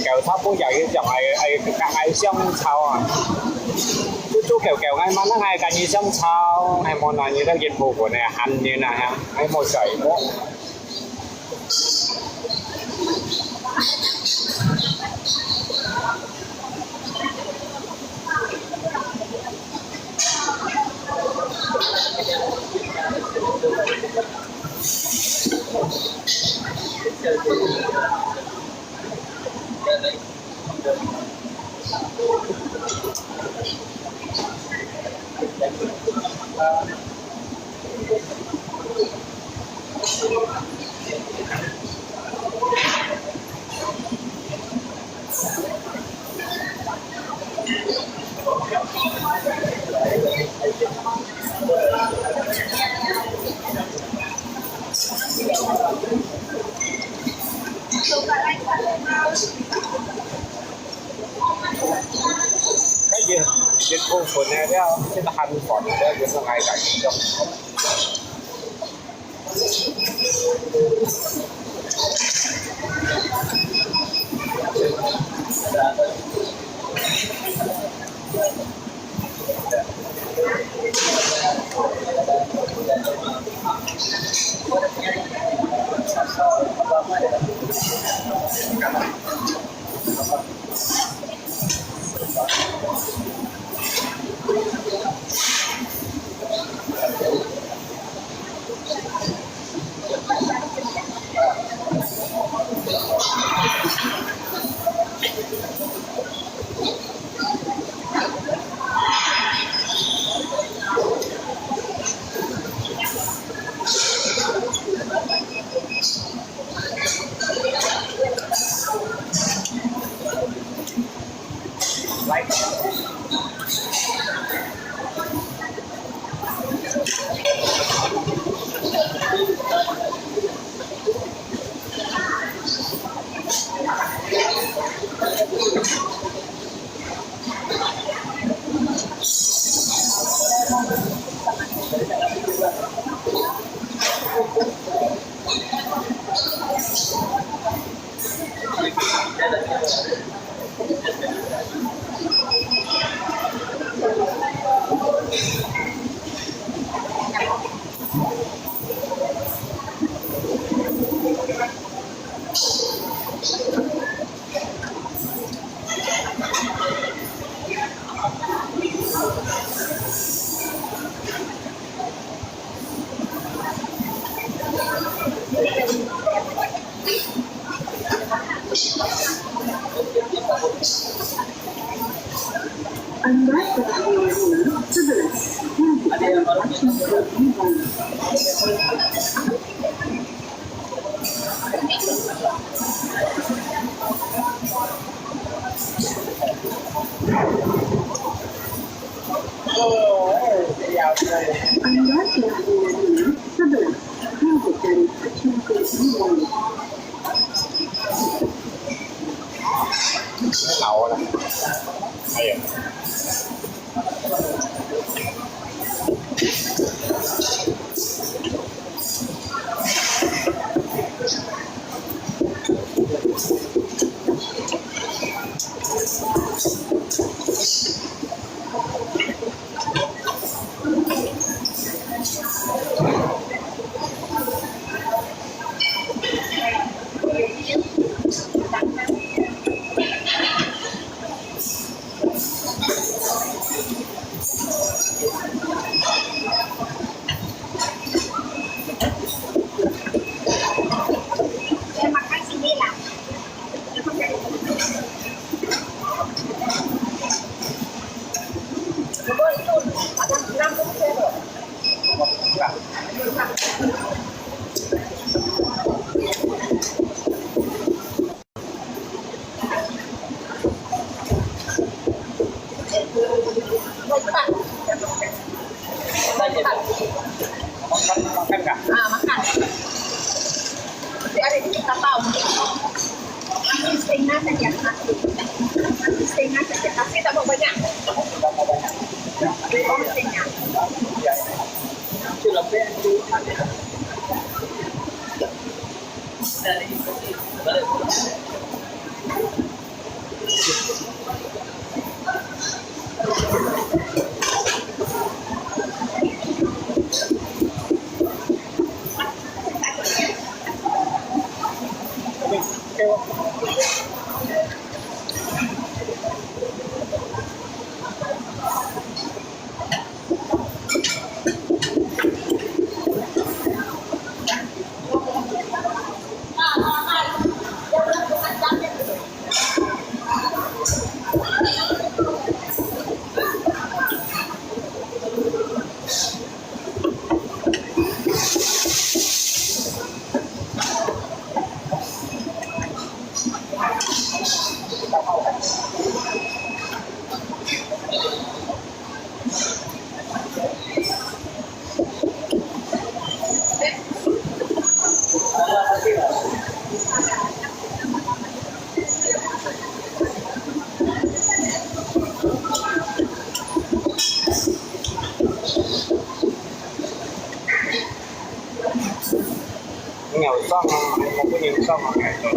kẹo thấp cũng vậy chọn ai香草啊，chú kẹo kẹo ngay mà nó ngay cả như香草hay món nào như đó dịch vụ của này hành như này ha hay một sợi nữa cái gì dịch vụ của này đó cái hành còn đó những cái ngày cảnh trong lẩu này makan nggak? Makan. Nanti ada di kita tahu. Nanti setengah saja kasih. Setengah saja kasih, tak mau banyak. Setengah. Itu lebih itu dari nhiều xong một cái nhìn xong rồi ngày rồi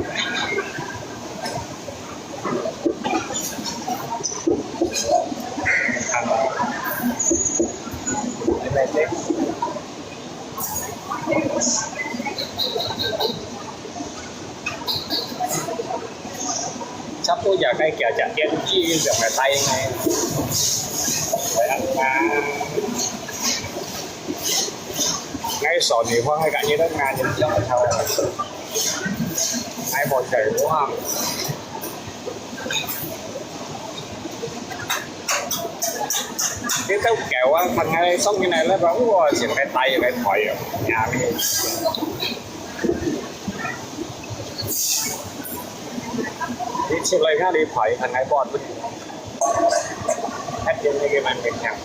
đây đấy sắp tới giờ cây kẹo chặt chém chi được cái tay này phải ăn ngay sổ thì khoan hay cả như đất nga thì trong cái thầu ai một chảy đúng không cái tấu kẹo á phần ngay xong như này nó bóng rồi chỉ cái tay cái thỏi ở nhà đi đi chịu lấy ra đi thỏi thằng ngay bọn mình hết trên cái màn hình nhạc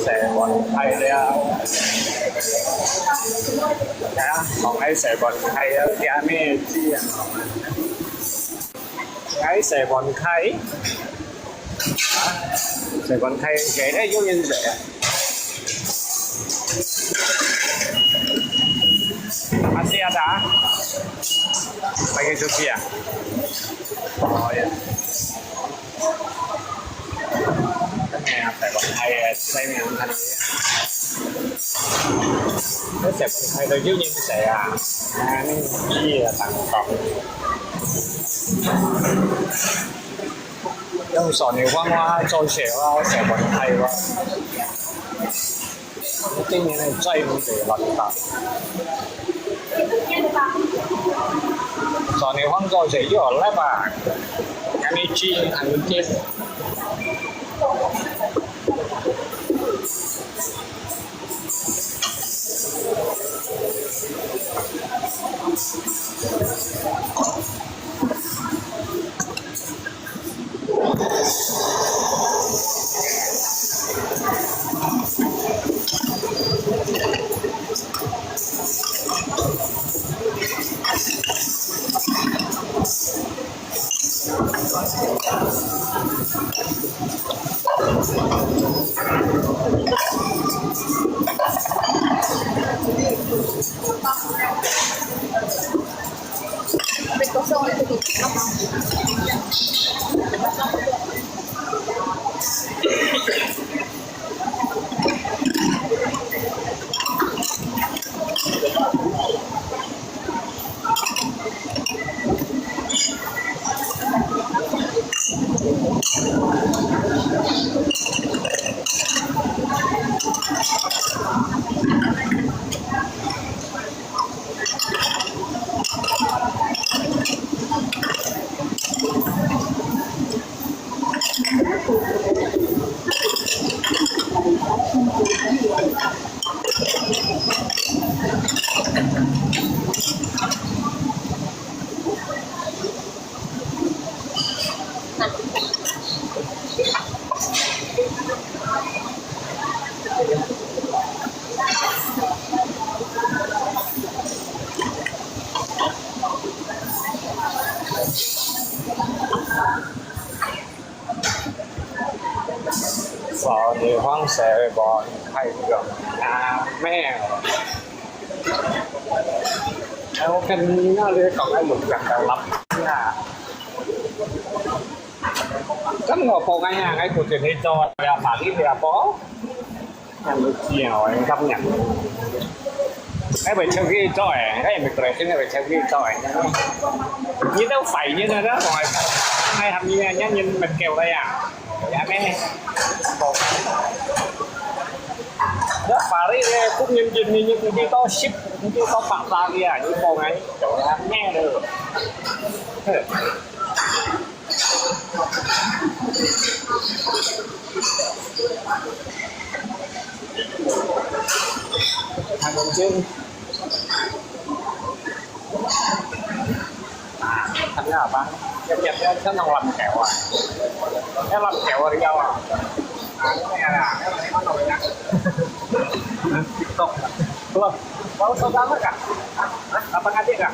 sẽ còn hay đấy còn ấy sẽ còn hay thì anh mới chi ấy sẽ còn hay sẽ còn hay cái đấy vô nhân dễ anh xe đã mấy cái chỗ kia nghe phải còn hay đây mình thành nó sẽ còn hay được dưới nhân sẽ anh chi là tăng tổng用手你弯弯做雪啦，成問題喎。今年係追唔住核突。手你彎做雪又叻吧？有你知係咪知？ không sẽ bỏ hay được mẹ em cần nó đi còn ai một gặt đầu lắm nha chắc ngồi phòng ngay hàng ấy của chuyện hay cho là phản đi là có em được chiều em gặp nhận cái bài chơi ghi cho cái mình cười trên cái bài chơi ghi cho như đâu phải như thế đó rồi hay làm như nhá nhìn mình kêu đây à dạ mẹ đó phải đi cũng nhìn như cái to ship như to phạm ra kìa như phòng ấy chỗ là nghe được hàng đồng trên thành ra là bán nhập nó ngon làm kẹo à nó làm kẹo đi đâu à cái này là cái này nó nổi nè TikTok belum kalau saudara kan apa adik kan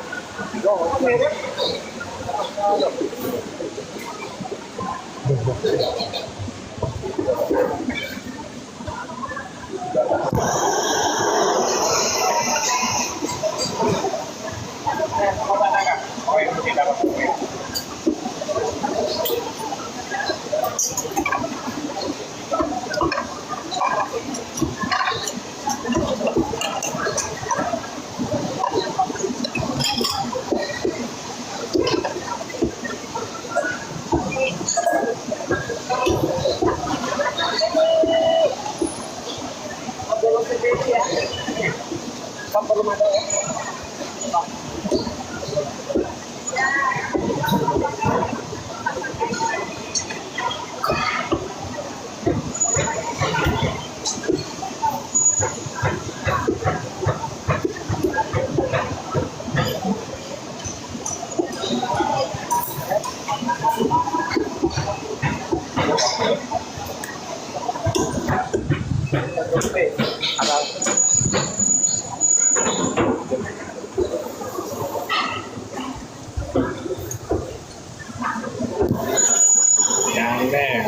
Đang nè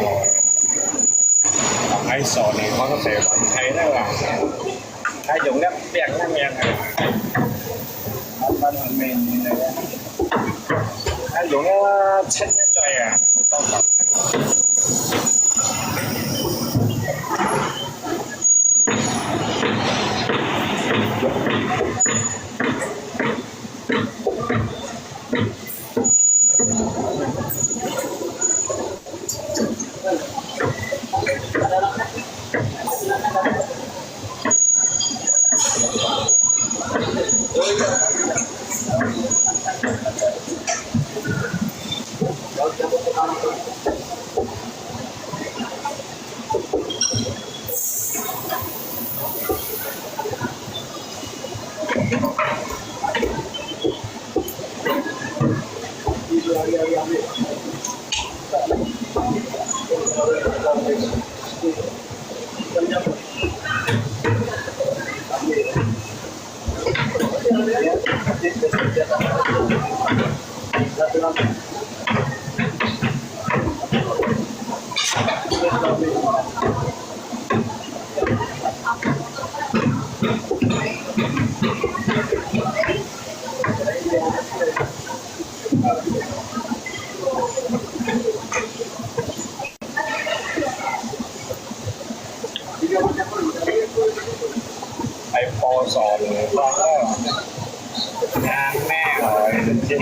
hay sò này có thể bạn thấy đó là hay dùng nắp bẹt nắp mèn này bên mình như này hay dùng chất nhất trời à to thậtไอ้ปอสอนฟังแล้วงานแม่เลยจริง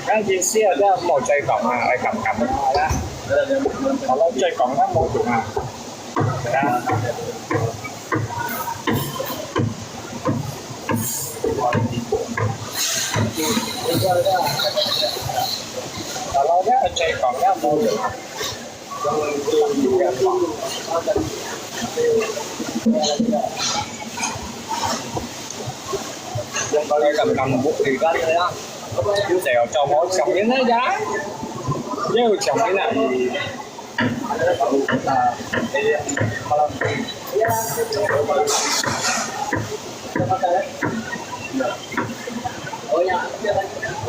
cái gì xia đó một chơi cổng à ai cầm cầm đó họ nói chơi cổng đó một chục à kalau dia cek kongnya mau yang paling cầm bút thì có đấy á chú sẹo cho mỗi chồng cái nó giá nếu chồng cái này thì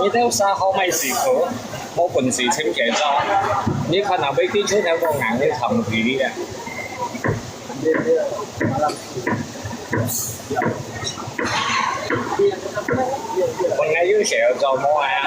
你都沙口咪試過，冇本事清嘅咗，你可能俾啲出有個硬嘅層次嘅。คนอายุเสียจอมอ่ะ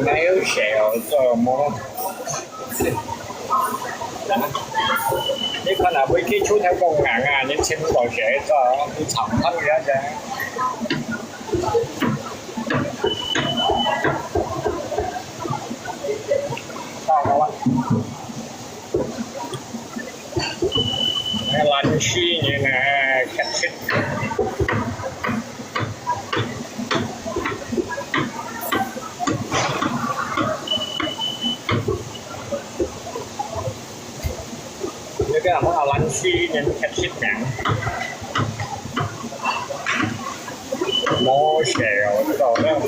没有写做么？你可能會基礎睇個硬啊，你清楚寫咗，你長噴嘅啫。到好啊！你爛書嘢呢？ cái là món là lăn xi nên thịt xít nặng mô xèo cái đồ đó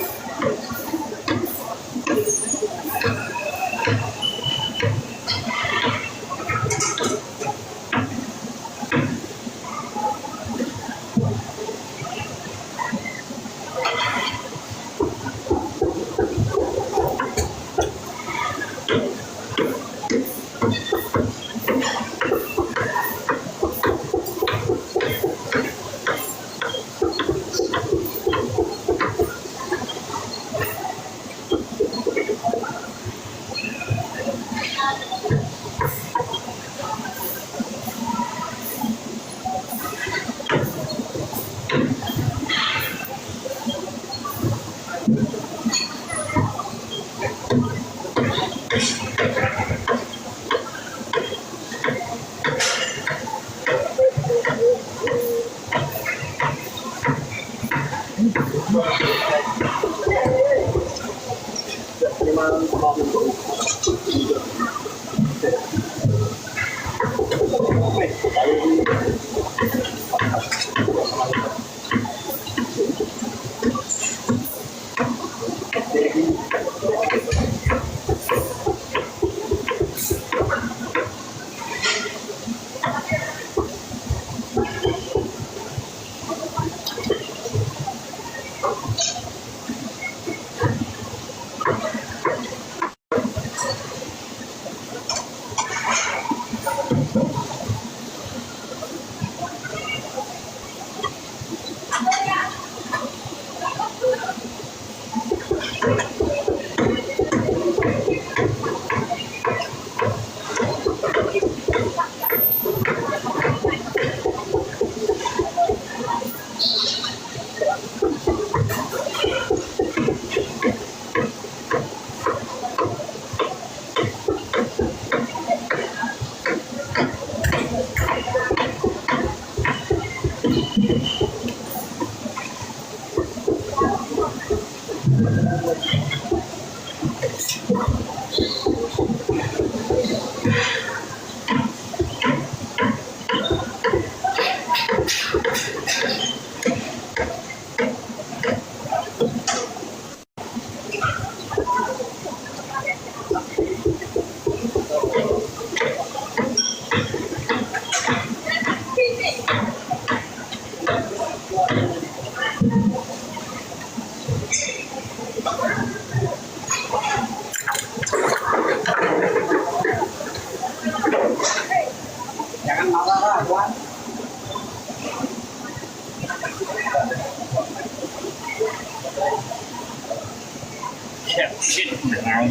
thịt xít nặng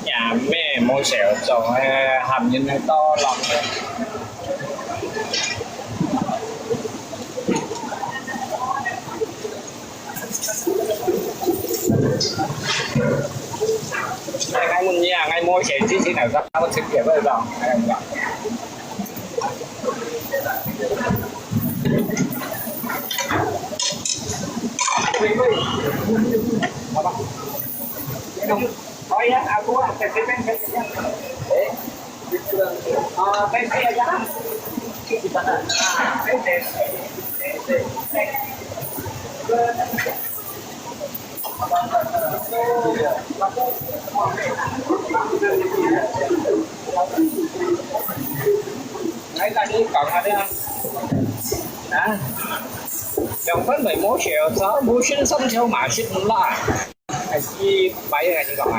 nhà mẹ mô xẻo trồng hầm như này to lắm ngay một nhà ngay môi xẻo chứ nào ra một sự kiện bây giờ thôi ya aku TPN TP aja di sana Đấy tadi còn ada hả? Dòng phân 11 triệu 6 bố xin xong theo mã xin lại hay chi bảy ngày như còn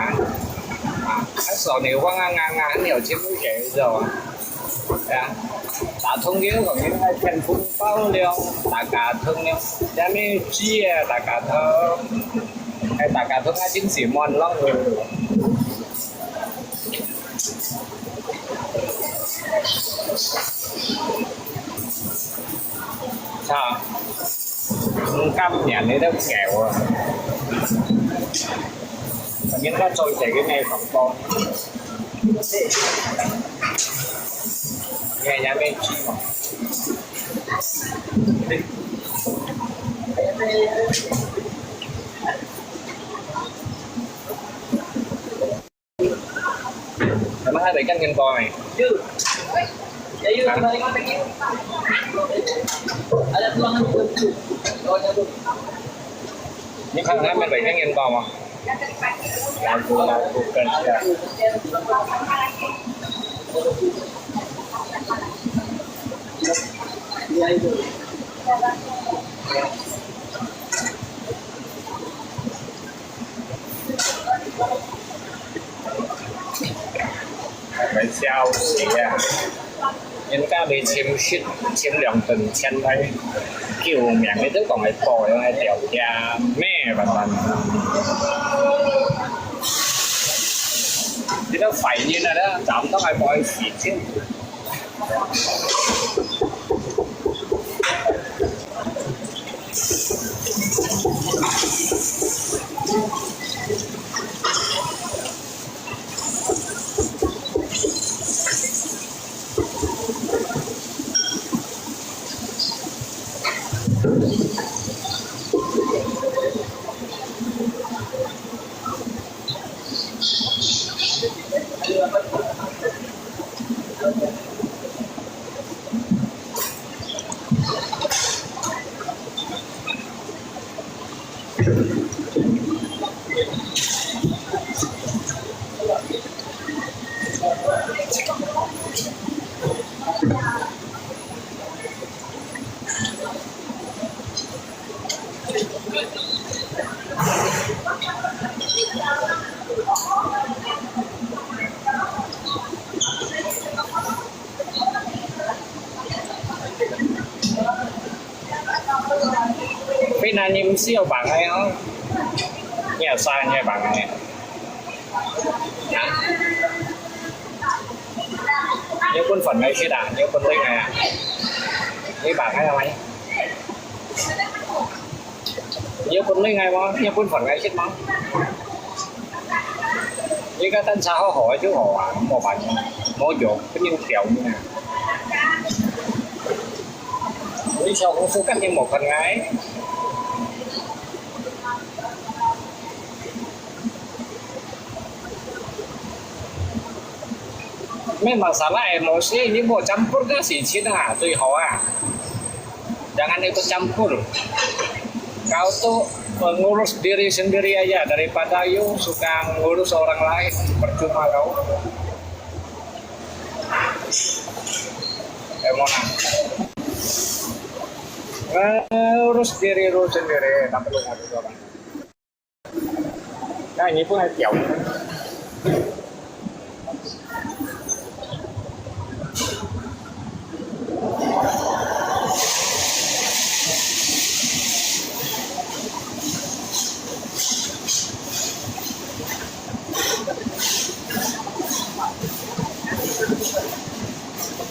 cái sổ nếu qua ngang nhiều chiếc mũi trẻ rồi đã thông nghĩa còn những cái thành phố bao nhiêu đã cả thương nhau đã mới chia đã cả thơ hay đã cả thương ai chính sĩ mòn lắm rồi sao cam nhà này đâu nghèo à và những cái trôi chảy cái này khoảng con nghe nhà bên chi mà Em hai bảy cân con này chứ Nhưng không thấy mình bị cái nghiền bò mà làm cô cần sẽ phải sao xỉ à nhân ca bị chiếm lượng từng chân đây kiểu miệng cái tức còn phải bò trong cái tiểu cha mẹ và lần thì nó phải như này đó chọn nó phải bò xỉ chứ Phía Nam nhiêm siêu bằng hay không? Nhiều sai như bằng này. Nhớ quân phần này khi đảng, nhớ quân tinh này à? Cái bảng hay là mấy? Nhớ quân tinh này mà, nhớ quân phần này chết mong. Như cái tân xã họ hỏi chứ họ một bản mỗi chỗ có những kiểu như này. Đi sau cũng số cách như một phần gái. Memang salah emosi ini mau campur ke si Cina tuh hoa. Jangan ikut campur. Kau tuh mengurus diri sendiri aja daripada you suka ngurus orang lain percuma kau. Mona. Ngurus diri lu sendiri tak perlu ngurus orang. Nah ini pun jauh.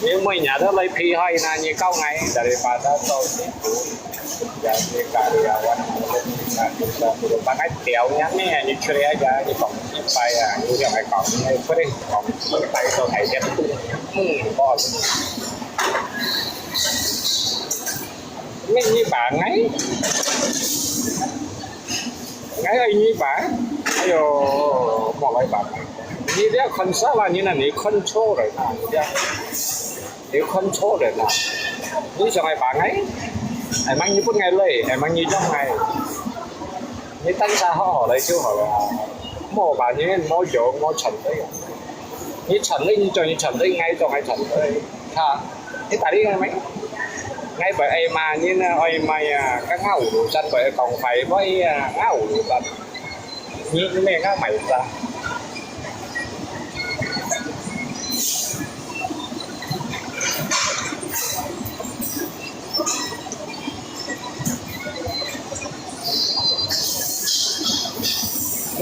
Nếu mình nhà đó lấy phi hay là như câu này daripada tôi jadi karyawan pakai tiaunya nih như chơi aja như cổng như bay à như cái cổng như cái cổng cái tay tôi thấy đẹp bò như bạn ấy như bạn ayo một loại bạn như thế control là như là你 control rồi你 control rồi là như sao ngày bạn ấy em mang như phút ngày lấy em mang như trong ngày như tân xa họ lấy chứ họ là mua bạn như mua chỗ mua trần đấy như trần đấy như cho như trần đấy ngay cho ngay trần đấy ha thế tại đi ngay mấy ngay bởi em mà như ơi mày các ngầu đủ chân bởi còn phải với ngầu đủ chân như cái này các mày ra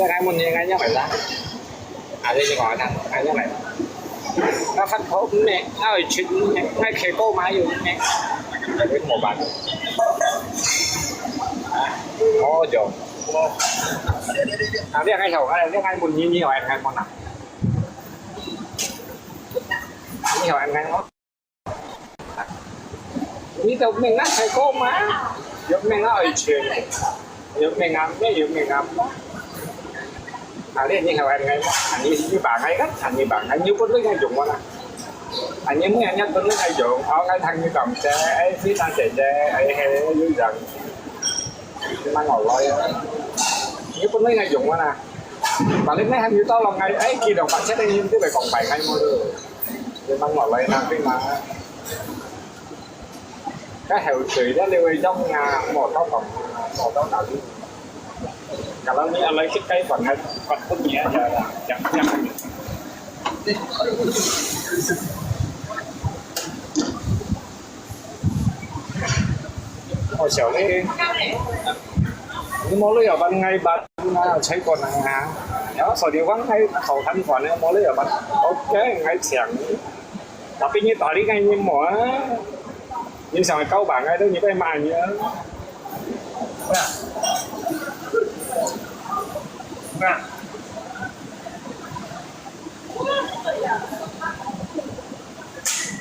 cái muốn như ngay nhá phải ra à đây gọi thằng ngay nhá này nó phát thốt nè nó ở chuyện ngay khi cô máy dùng nè để biết một bạn ô rồi à biết ngay đầu cái này biết ngay muốn như vậy ngay con nào như vậy ngay nó như tao mình nó thấy cô má giúp mình nó ở chuyện giúp mình làm cái giúp mình làm à đây như vậy ngay anh như bạn ấy cách anh như bạn anh như có lấy ngay dùng con nào anh nhớ nghe nhắc tới hay dụng ở cái thằng như cầm xe ấy phía ta chạy xe ấy hay dưới dần mang ngồi lôi nhớ có mấy ngày dụng đó nè mà đến mấy hai mươi to là ngày ấy khi đồng bạn sẽ đây nhưng cái bài còn 7 ngày mua được thì mang ngồi lôi nè cái mà cái hậu trị đó lưu trong nhà một đó tạo đi cả lần anh lấy cái phần hay phần tốt nhẹ giờ là chẳng hồi chiều đi cái món lấy ở ban ngày bạn thấy còn là đó sau điều vắng hay khẩu thanh khoản món lấy ở ban ok ngay chẳng tapi như tỏi đi ngay như mỏ nhưng sao câu bạn ngay đó những cái mà nhớ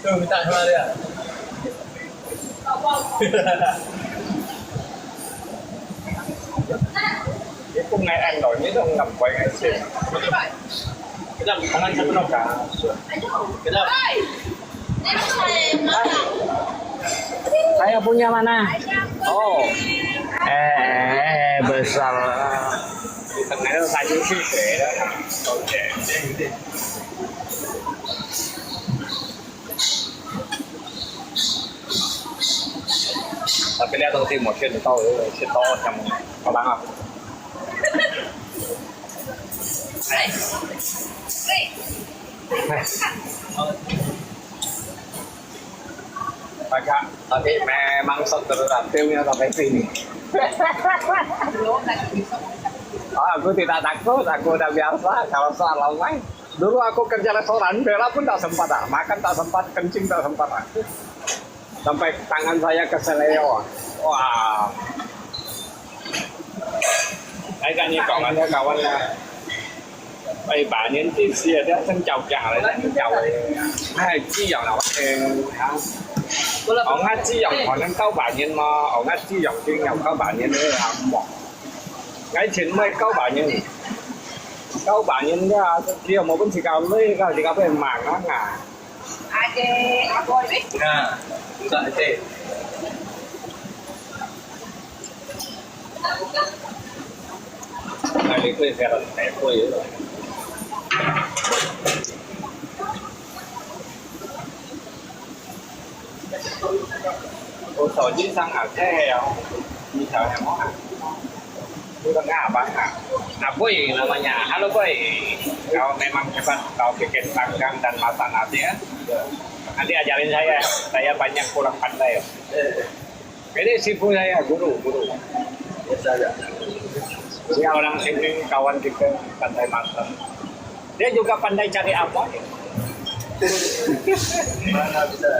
người ta hoa đây à? cái hôm nay anh đổi nhất ông nằm quay ngay trên Cái nào không ăn chắc đâu cả. Cái nào? Saya punya mana? Oh, besar. Di tengah itu saja sih, beda. Oke. Tapi lihat nanti một chuyện to trong có đáng không? Maka tapi memang terakhirnya sampai sini. Oh, aku tidak takut, aku udah biasa kalau soal lawan. Dulu aku kerja restoran, bela pun tak sempat, makan tak sempat, kencing tak sempat. Sampai tangan saya keseleo. Wah. Đấy cả như còn anh cậu anh bây bà nhân tí xìa đó thân chầu trà lại thân chầu hay chi dòng nào ông hát chi dòng còn đang câu bà nhân mà ông hát chi dòng chuyên nhau câu bà nhân đấy là một cái chuyện mấy câu bà nhân ra kia một bên thì cao lấy cao thì cao bên mảng nó ngà À, dạ thế. này thì quên phải là phải quên rồi Ủa chứ sang ở thế heo đi theo heo món hàng tôi đang ngả bán hàng boy namanya halo boy kalau memang hebat kau bikin panggang dan masak nasi ya nanti ajarin saya banyak kurang pandai ini sifu saya guru Biasa aja. dia orang sini kawan kita pandai masak dia juga pandai cari apa Mana bisa?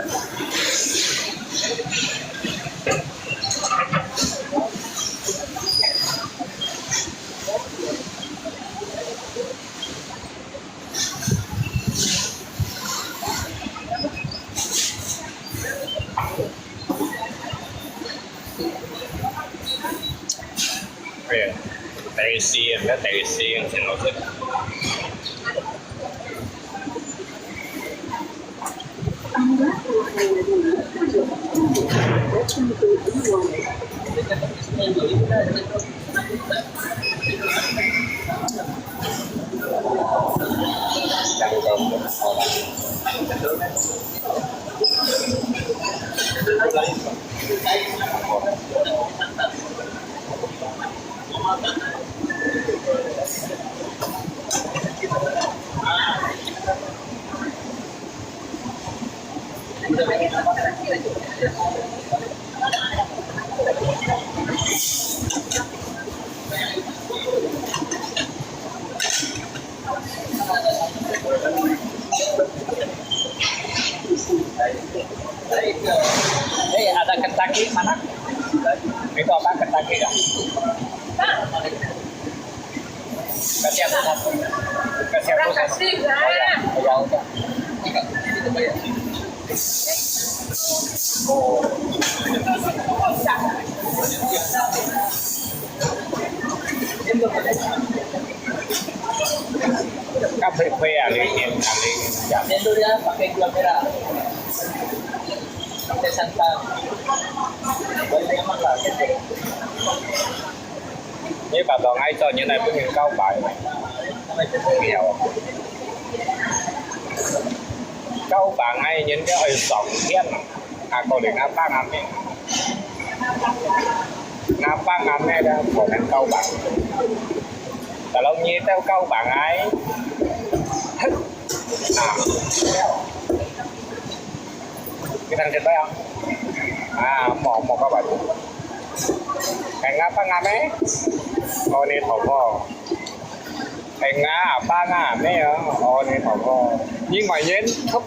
Tây xiên thì nó thích ada Kentucky mana? Itu apa Kentucky ya? Kasih aku satu. Kasih aku satu. Ya udah. Cà phê à liền paling ya. Cendol ya pakai gula merah. Pakai santan. Banyak yang makan. Nếu bà toàn ai cho như này với những câu bài nghèo câu bạn ai những cái hơi sống thiên à còn để ngáp ba ngáp này ngáp ba ngáp này đó còn những câu bạnแต่เราnhìn theo câu bạn ấy thích à cái thằng trên đấy không à một các bạn anh ngáp ba ngáp ấy ô này thổ phò anh ngáp ba ngáp ấy ô này thổ phò nhưng mà nhến thấp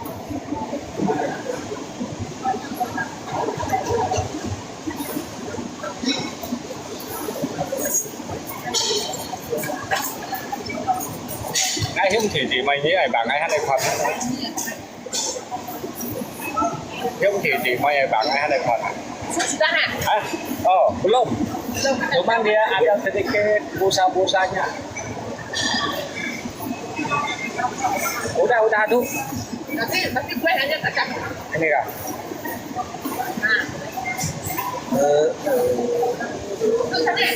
ngay không thì mày nghĩ ai bạn ai hát đây phần không thì mày bạn ai hát đây phần Sudah ha? ah oh belum cuman dia ada sedikit busa-busanya udah tuh Tapi gue hanya kacang. ini kah Nah, itu tadi.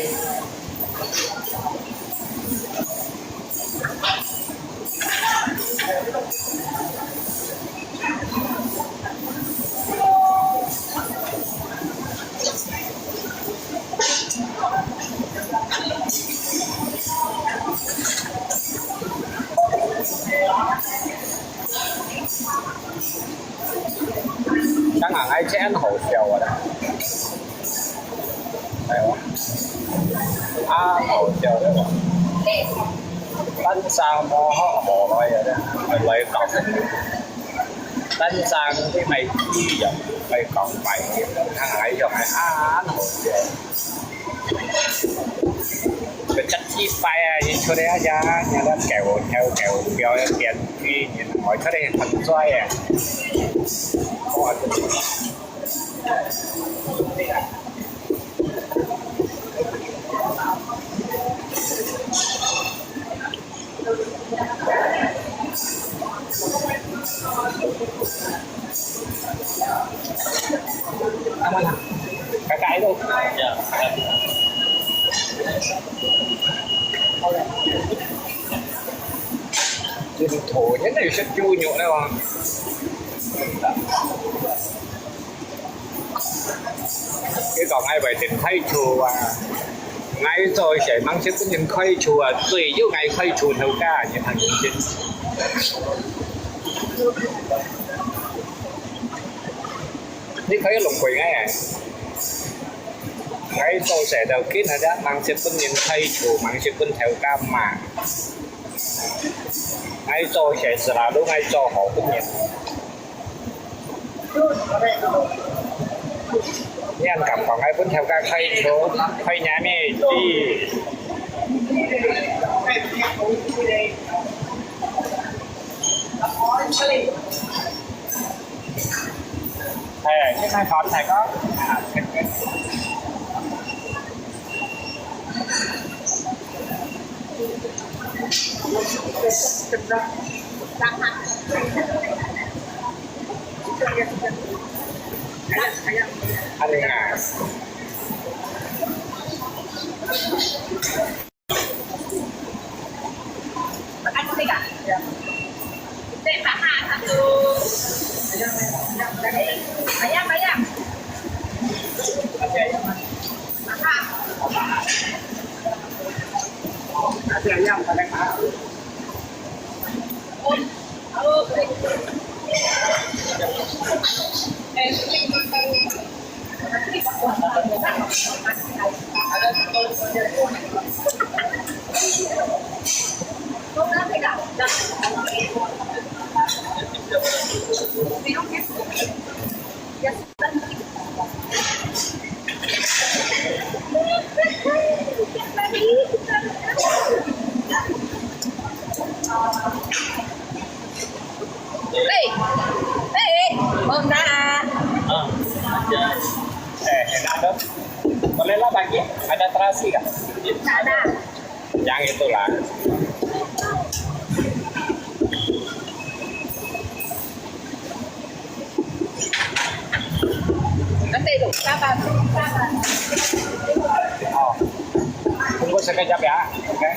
chắc là ai chén hổ chiều rồi đấy đấy hổ chiều đấy rồi đánh sang mò hổ rồi đấy mày lấy cọc đánh sang cái mày chi vậy mày cọc mày thằng ấy rồi mày hổ chiều cái chất chi phai như chỗ đấy ra nhà đó kẹo biểu tiền khi nhìn hỏi chỗ đây thật xoay à cái luôn Ya. Nhìn thổ nhất này sẽ chui nhộn đấy mà cái còn ai vậy tìm thấy chùa à ngay rồi sẽ mang chiếc những khay chùa tùy yêu ngày khay chùa theo ca như thằng những chuyện như thấy lùng quỷ ngay à ngay rồi sẽ đầu kết là đã mang chiếc những khay chùa mang chiếc theo ca mà ngay rồi sẽ là đúng ngay cho họ cũng nhận nha anh cầm còn ai vẫn theo ca khay đó khay nhà mẹ đi thầy cái hai phone thầy có anh đi à Makan tiga. Saya tahan satu. Ayam. Makan. ada ayam pada mana ada bolehlah bagi ada terasi kan Ada. yang itulah Oh, tunggu sekejap ya. Oke.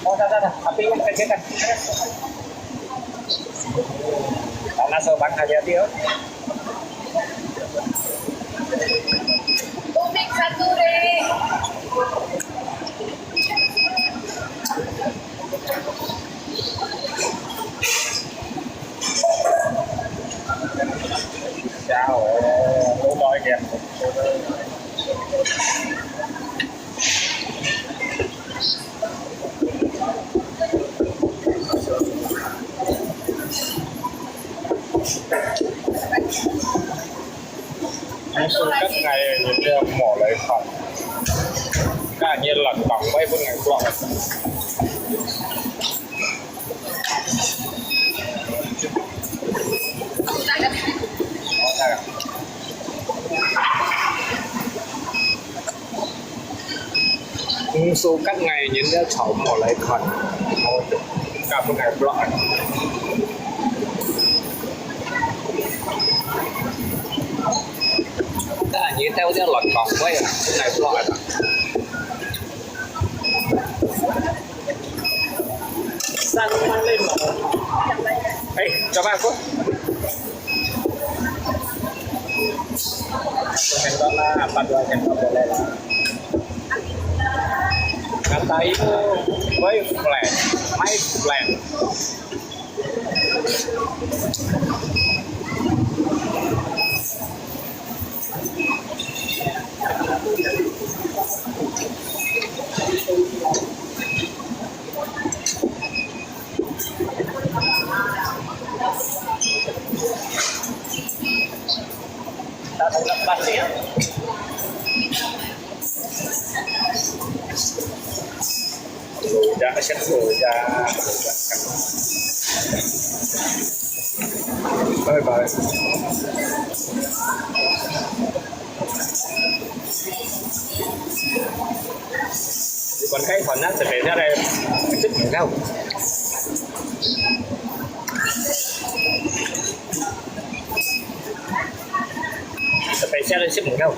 Oh, dah. Tapi yang kecil kan. Karena sobat hati-hati ya. Tubig satu deh. Chào, tôi nói kìa. Anh xuống cách này nhìn theo mỏ lấy phòng. Cả nhiên lật bỏng quay bên ngày quạng. Số các ngày nhìn theo cháu mỏ lấy khẩn. Cả bên ngày quạng. Cả nhiên theo lật bỏng quay bên ngày quạng. Sang mang lên mà. Hey, cho ba cô. Cenderungnya apa dua cendol boleh lah. Kata itu, boy flat, my flat. Datang lepas ya. Udah keset udah. Bye bye. Còn cái phần nó sẽ để ra đây chút nữa đâu. Phải xe lên ship một đâu.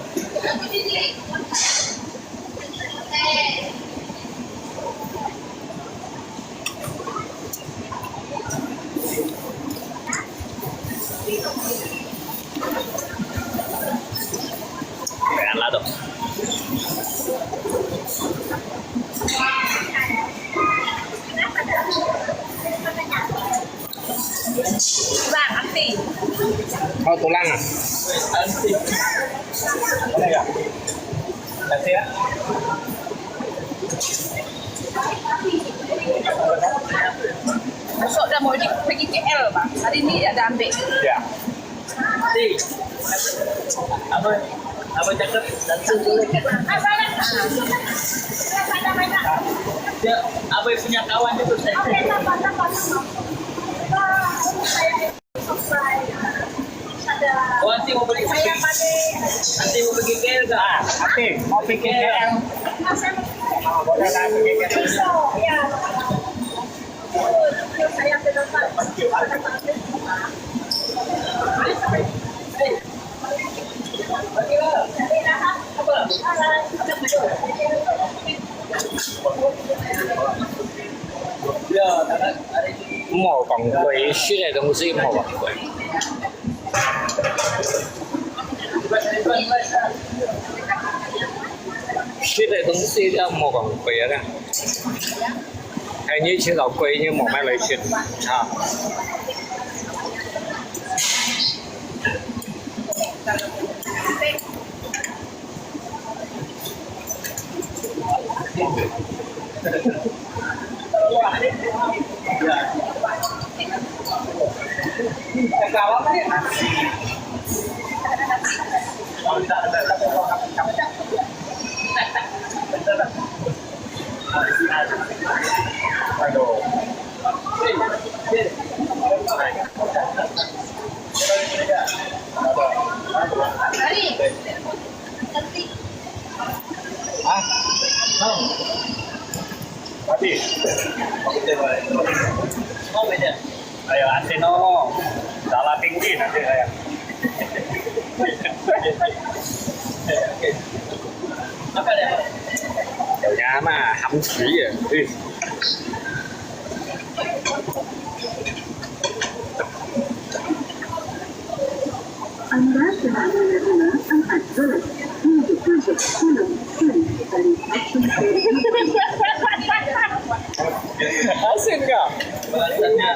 Phải ăn lá được. Vàng ăn tỉ. Thôi tủ lăng à? Có đây à? Là xe. Masuk dah mau pergi KL bang. Hari ni dah ambil. Dạ. Di. Apa cakap langsung dulu. Dia apa punya kawan itu saya. Oh, nanti mau pergi KL ke? Oke, mau bikin KL. Oh, boleh lah bikin KL. Saya terdapat. Mỏ quảng quế,吃的东西mỏ quảng quế.吃的东西叫mỏ quảng quế đó. Hình như chỉ là quế nhưng mỏ mai lấy chuyện. À. Aduh. Hah? Không. Ih, Oh beda. ayo asin no. Salah tinggi nanti saya. Apa ada? Nhà mà hầm chỉ à. Ih. Anda telah menerima 4 dolar. Untuk masuk kolom klik dari option Asin nggak? Bahasannya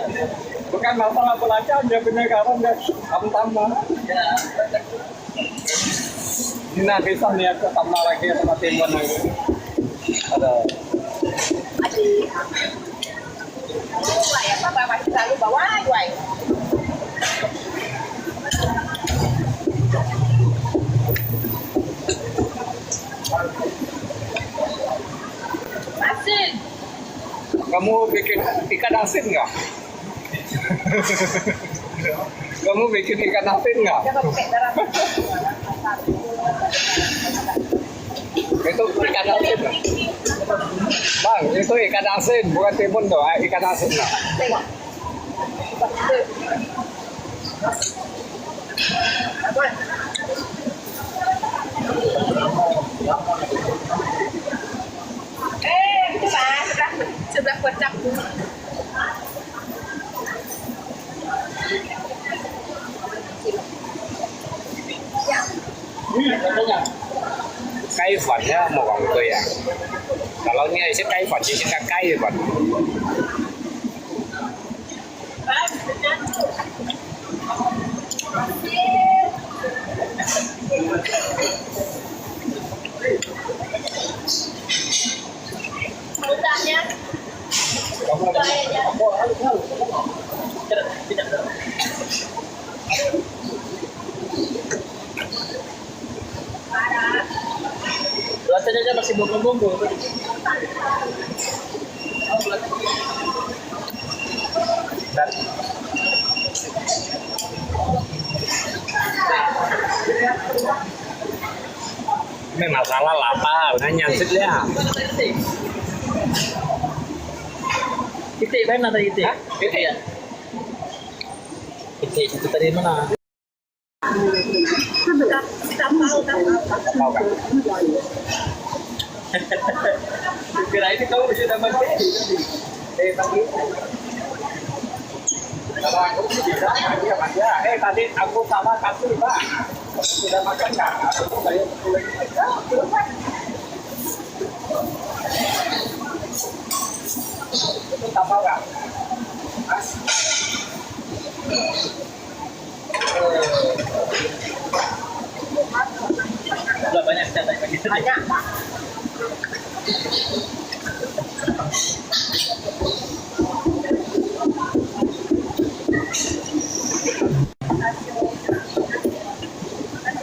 Bukan masalah belacannya penyegaran dan tambah. ya Ini nanti nih aku tambah lagi sama timun lagi. Ada. Adik. Wah, apa bapak selalu bawa, wah. Asin. Kamu bikin ikan asin nggak? Kamu bikin ikan asin nggak? Jangan pakai darah. Itu ikan asin. Bang, itu ikan asin, bukan timun tuh, ikan asin lah. Tengok. Apa? Itu Pak, sebelah kocak. Ya. katanya. Cây phật á, một vòng tùy à. Kalau ini isi cây phật, isi cây phật. Pak, Udahnya, Kamu ada kayaknya. Tidak. Rasanya aja masih bumbu-bumbu. dan ini masalah lapar, udah nyansit ya. Itik mana tadi itik? Hah? Itik? Iya. Itik itu tadi mana? Tahu. Tahu kan? Kira ini kamu bisa dapat Tadi. Kalau aku sih bisa, tadi sama dia. Tadi aku sama kasih Pak. Sudah makan nggak? Aku bayar 10 aja. Itu tambah nggak? Mas? Udah banyak saya tanya gitu. Banyak, Pak.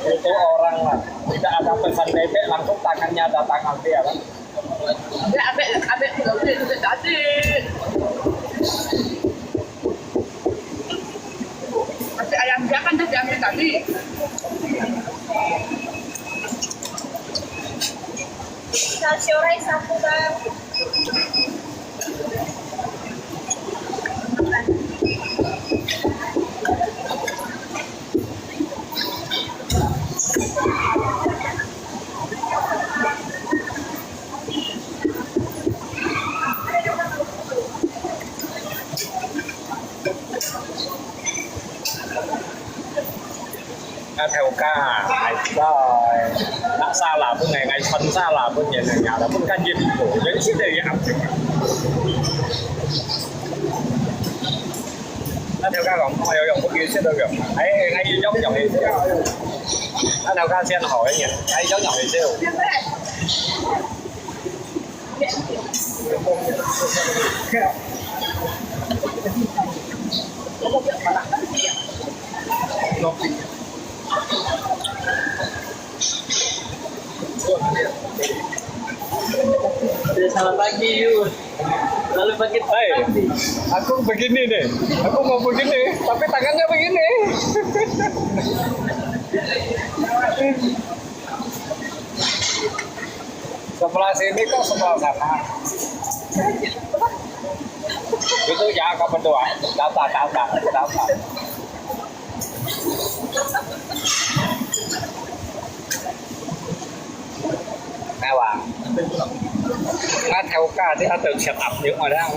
Itu orang lah, tidak ada pesan bebek langsung tangannya ada tangan dia kan. Abek itu tadi. Masih ayam dia kan dia ambil tadi. Nasi orai satu bang. Theo ca ngày rồi đã xa là pun ngày ngày phân xa là pun nhà nhà là pun kan jadi itu jadi sih dari apa theo ca còn không ai dùng cái sẽ được ấy ngay giống dòng này theo ca xem hỏi nhỉ ngay giống dòng này siêu Selamat pagi you. Lalu pagi. Aku begini nih, aku mau begini, tapi tangannya begini. Sebelah sini kok sebelah sana. Itu ya kau berdua, daftar. Này bà, nó theo ca thì nó tự set up những ở đó,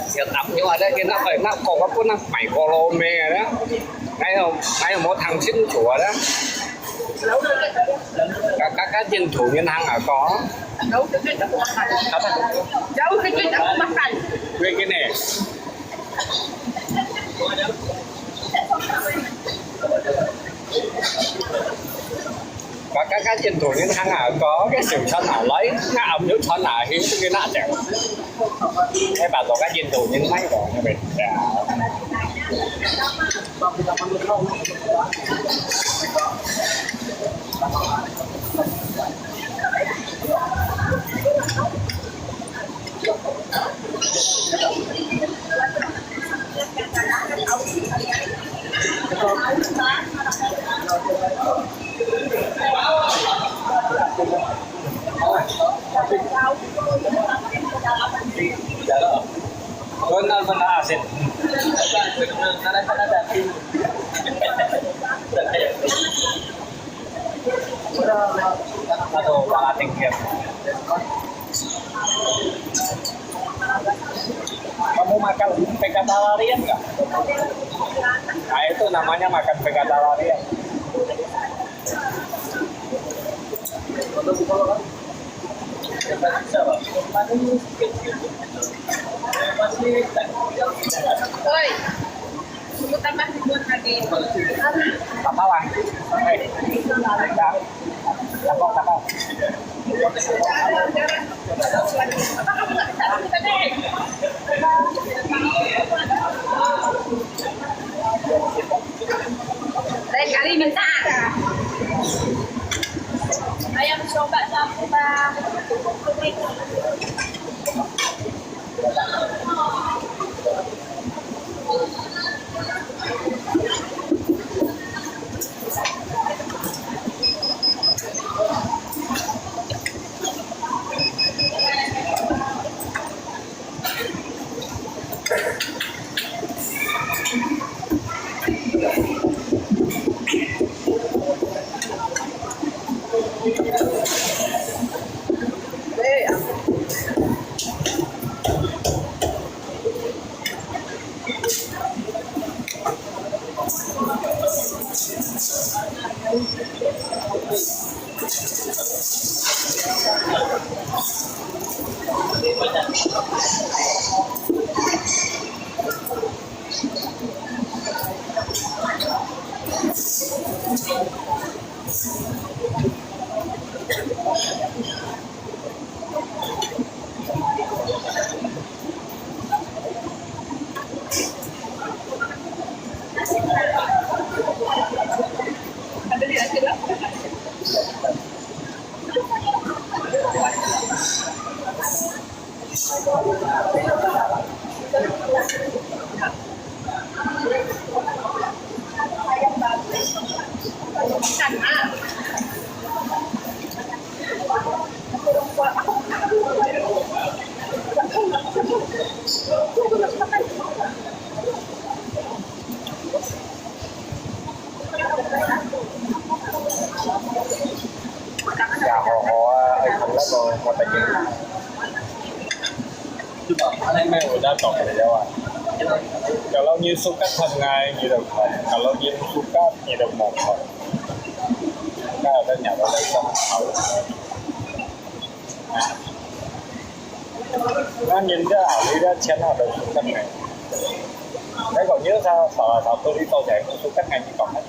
set up những ở đó cái nó phải nó còn có nó phải lô mê rồi đó, ngay là một thằng xin chủ đó, các dân thủ ngân hàng ở có. Đâu cái đó không mặt đâu cái đó không mặt thành Về cái này và các dân thủ ngân hàng ở có cái sự thân ở lấy nó ẩm nước thân ở hiếm cái nó chẳng cái bà có các dân thủ ngân hàng rồi như vậy benar asin atau malah tinggi kamu makan vegetarian nggak? Nah itu namanya makan vegetarian. ơi mau tambah buat lagi Apa lah? Apa? Lain kali minta. Ayam coba sama Ya, không rồi, một tay kia. Anh em udah tahu ya, Wak. Kalau như suka ngày như được không? Kalau như suka như được một thôi. Cái ở đây nhà ở đây trong hậu. Nó nhìn ra ảo đi ra chén nào được suka ngày. Đấy còn nhớ sao? Sao tôi đi tàu chạy cũng suka ngày như còn hết.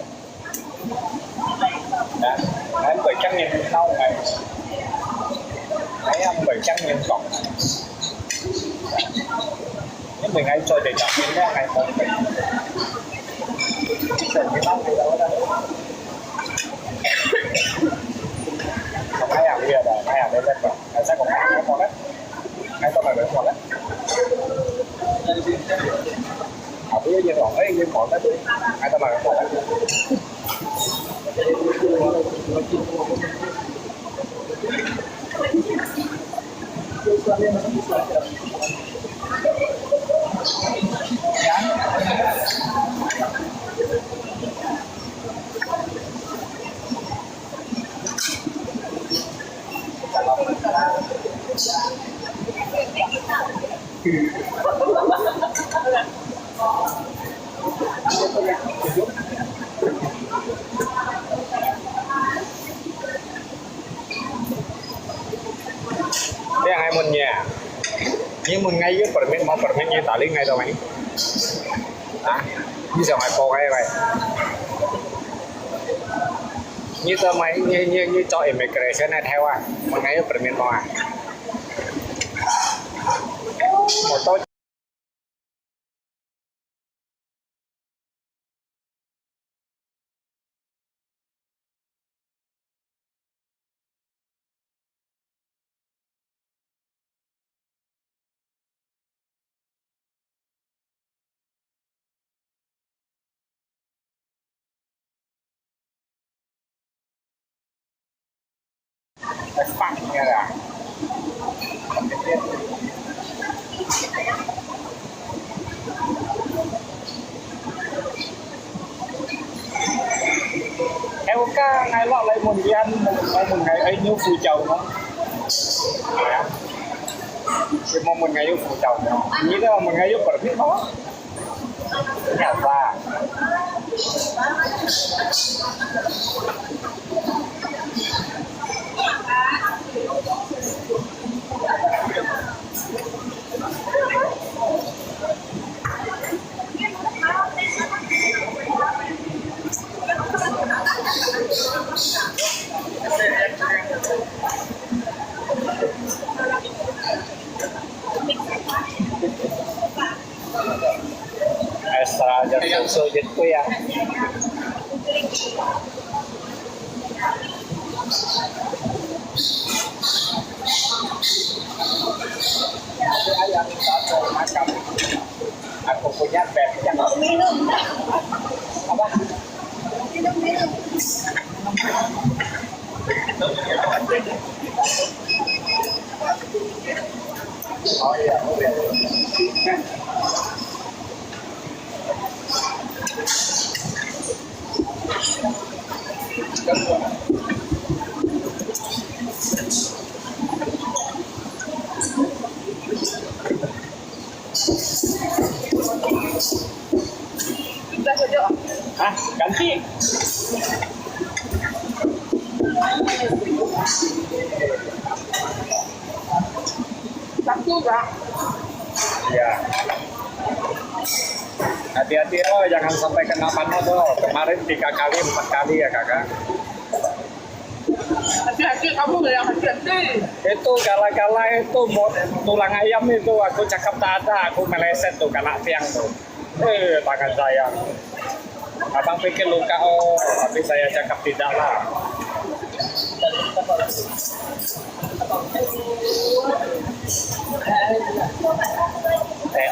Đó, anh phải trăng nhìn lâu này. Đấy anh phải trăng nhìn còn. Nhưng mình hay chơi để chọn những cái hay hơn mình chơi cái tóc thì đâu đó không ai làm bây giờ là ai làm đây lên rồi ai sẽ còn ai còn đấy ai có bài vẫn còn đấy học với viên còn ấy viên còn đấy ai có bài vẫn còn đấy một ngày với permit mau permit như tali ngay đâu mày hả như sao mày po cái vậy như tao mày như cho immigration này theo à một ngày với permit mau à một tôi phạt như là theo ca ngày lọ lại một gian một ngày ấy như phù chồng nó thì một ngày như phù chồng như là một ngày như bật biết đó nhà ba extra jam susu gitu ya. Ayam satu macam. Aku punya bed yang minum. Apa? Minum. Oh iya, boleh. Ah, ganti. Satu enggak? Ya. Hati-hati loh, jangan sampai kena panas loh. Kemarin 3 kali, 4 kali ya kakak. Hati-hati, kamu nggak yang hati-hati. Itu kala-kala itu tulang ayam itu aku cakap tak ada, aku meleset tuh kena tiang tuh. Tangan saya. Abang pikir luka, oh, tapi saya cakap tidak lah.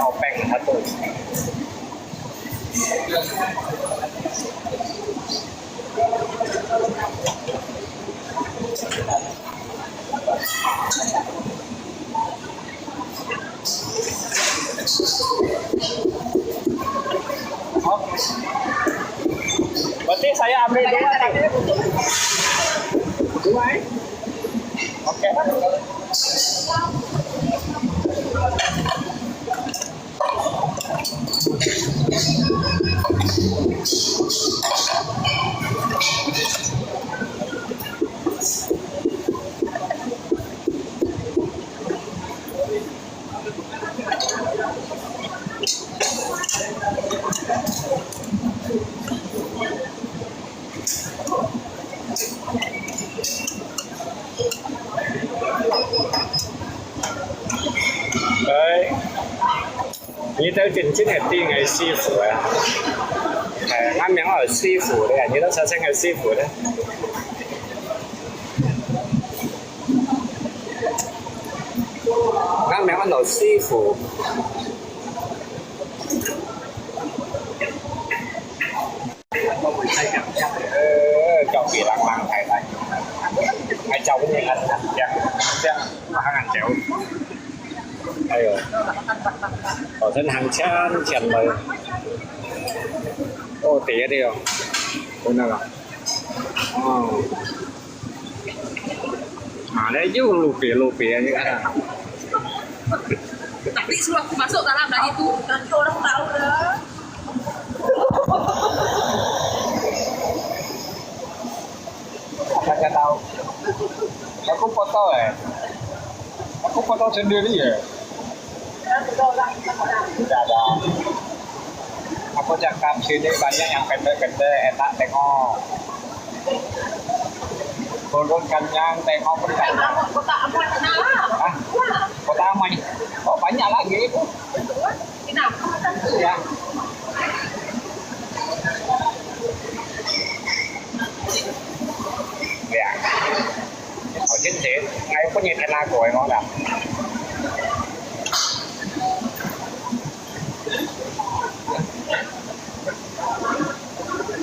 Openg satu. Oh. Berarti saya ambil dua nih. Dua ya? Oke. Đấy, như tới trình chính là tiên ngày sư phụ à, ăn miếng ở sư phụ đấy, như đó sao sang ngày sư phụ đấy, ăn miếng ở sư phụ, chọn kỳ lăng bằng thầy này, ai cháu cũng như anh chàng mà hàng chéo. Ayo, ở thân hàng chèn mời, ô tía đi không? Ôi nào nào, đấy chứ lupia như thế nào? Tapi suruh aku masuk dalam dan itu dan orang tahu dah. Saya tahu. Aku foto sendiri ya. Tidak ada. Aku cakap sini banyak yang pendek-pendek, enak tengok. Turun kenyang, tengok pun kenyang. Kota apa kenal lah. Ah, kota Amai. Oh banyak lagi itu. Kenapa? Ya. Ya. Ở trên thế, ngay có nhìn thấy la của anh ngon lắm.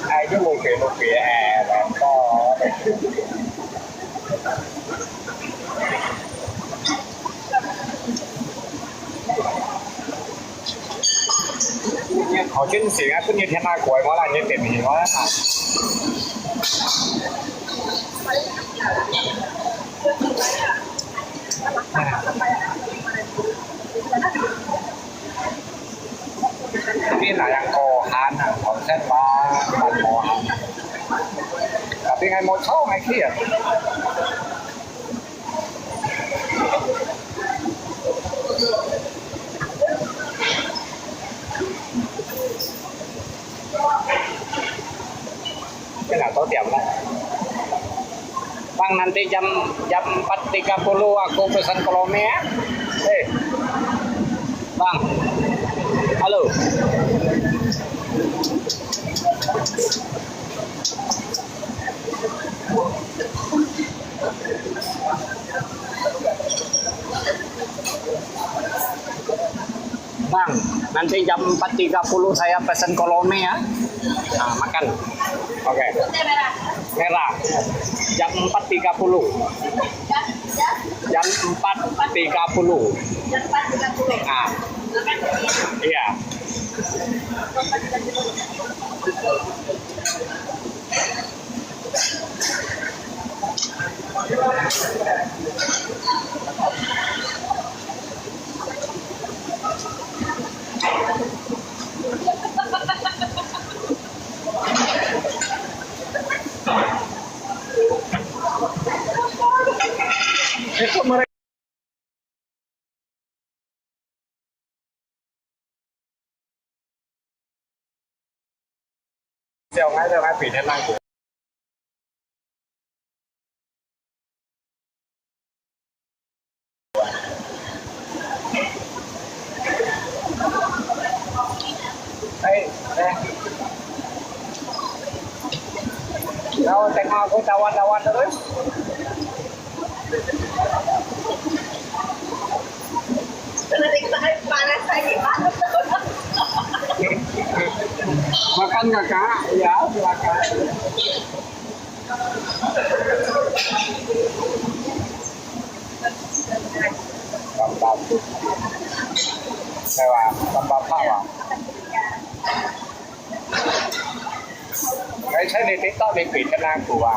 Ai cái một phía là to ở trên xỉ ngay có nhìn thấy la của anh ngon là nhìn tiền gì ngon lắm. Ini là yang kohan, konsep ban mohan. Tapi ngày một sau ngày kia. Cái nào tốt điểm này? Bang nanti jam 4.30 aku pesan kolome ya. Hey. Bang. Halo. Bang, nanti jam 4.30 saya pesan kolome ya. Nah, makan. Oke. Okay. Merah. Jam 4.30. Jam 4.30. Nah. Iya. Itu mereka theo ngay Thủy Thiên Lang của đây đây đâu tengok aku tawan terus makan kakak ya silakan bambam lewat bambam apa cáiใช้ใน TikTok ในปีกนางกูว่า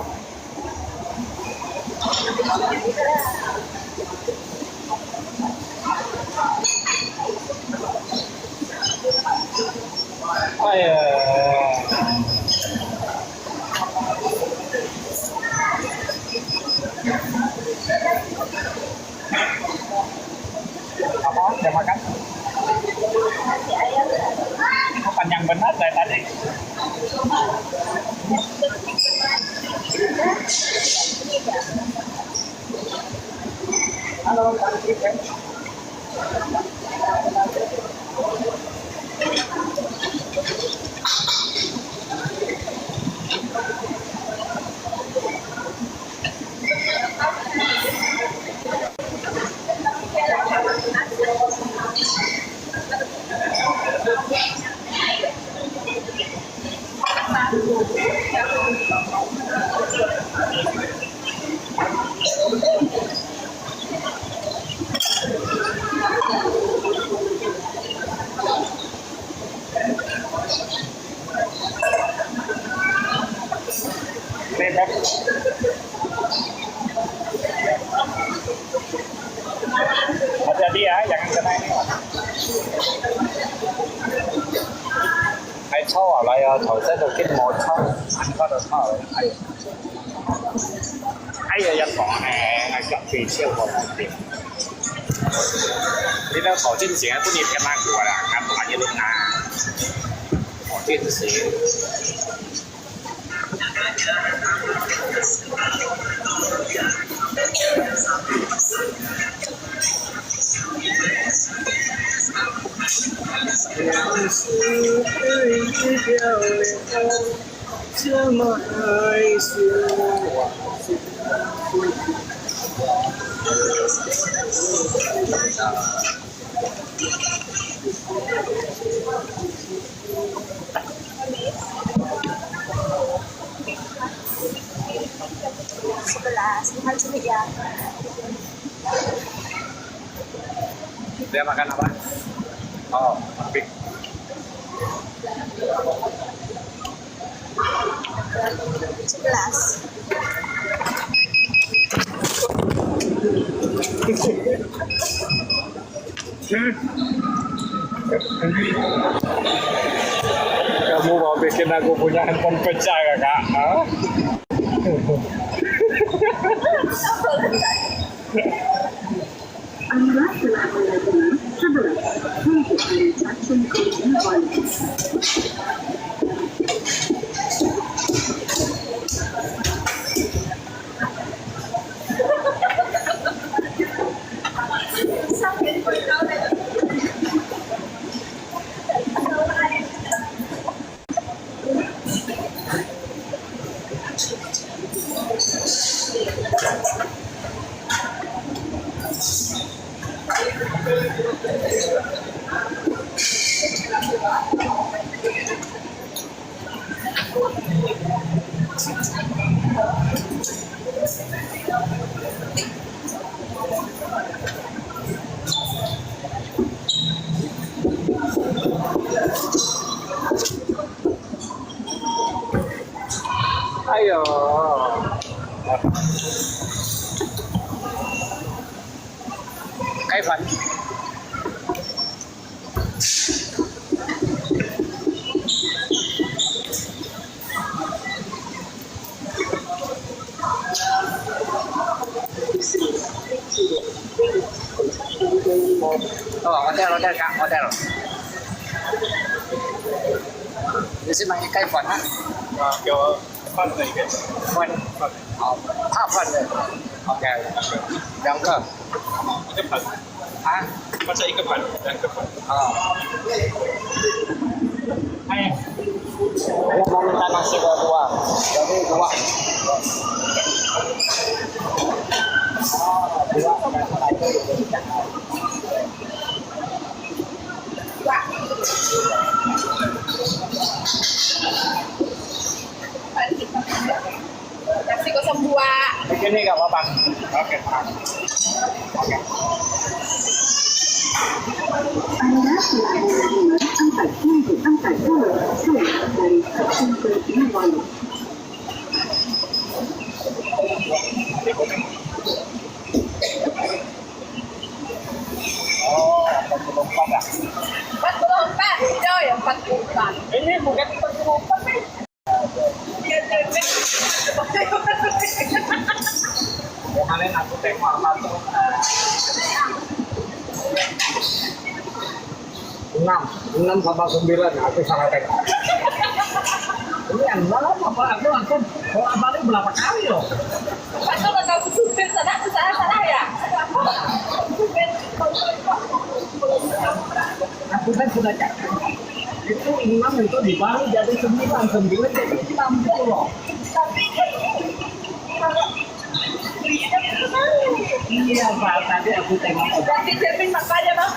apa udah makan? Panjang benar dari tadi. Halo, Kak. Bebek. Hati-hati ya, jangan kena ini. Hay抽啊，你啊頭先就經我抽，喺嗰度抽嚟睇。哎呀，一房誒，係急住超過冇掂。Kita考进前不你跟他过了，看打一轮啊，考进前。相思对一漂亮，这么爱是我。11, mahal sini ya. Dia makan apa? Oh, pig. Sebelas. Kamu mau bikin aku punya handphone pecah ya kak? Hah? Anda telah melayani 11 untuk transaksi kode wallet. Sakit perut deh. Ayo. Kaifan. Oh, hotel kak, hotel. Di sini manggil Kaifan kan? 叫饭那个， Fan. Oh, Fan. Oke. Yang ke? 一个盘， Ah. 或者一个盘，两个盘。 Oh. Hai. Saya mau minta nasi dua. Jadi dua. Nasi kosong 2. Bikin nih gak apa-apa. Oke. Oke. Anda telah menerima 4,44 dari transaksi kode wallet. Oh, 44 ya? 44, coy, 44. Ini bukan 44 nih. Kemarin aku tengok satu 6 sama 9 aku salah tengok. Ini yang berapa apa aku balik berapa kali loh? Pasal kau supir sana ke sana ya? Supir Aku kan sudah catat. Itu 6 itu dibalik jadi 9 jadi 60 loh. tapi kan kalau Iya Pak, tadi aku tengok. berarti Jermin makanya bang.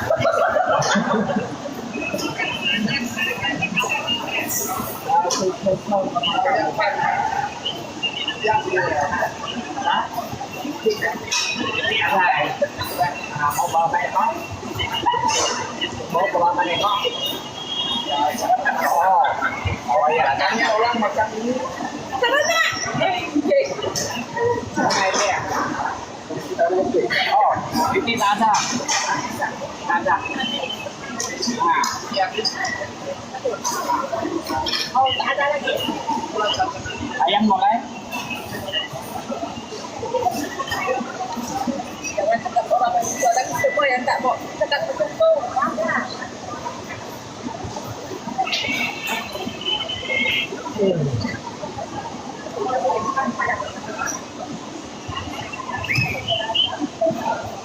Mau bawa menengok? Mau bawa menengok? Oh ya, tanya orang macam ini. Sana. Sama ini ya? Oh, ini tak ada. Tak ada. Nah, ya. Oh, tak ada lagi. Ayam boleh? Jangan cakap orang semua yang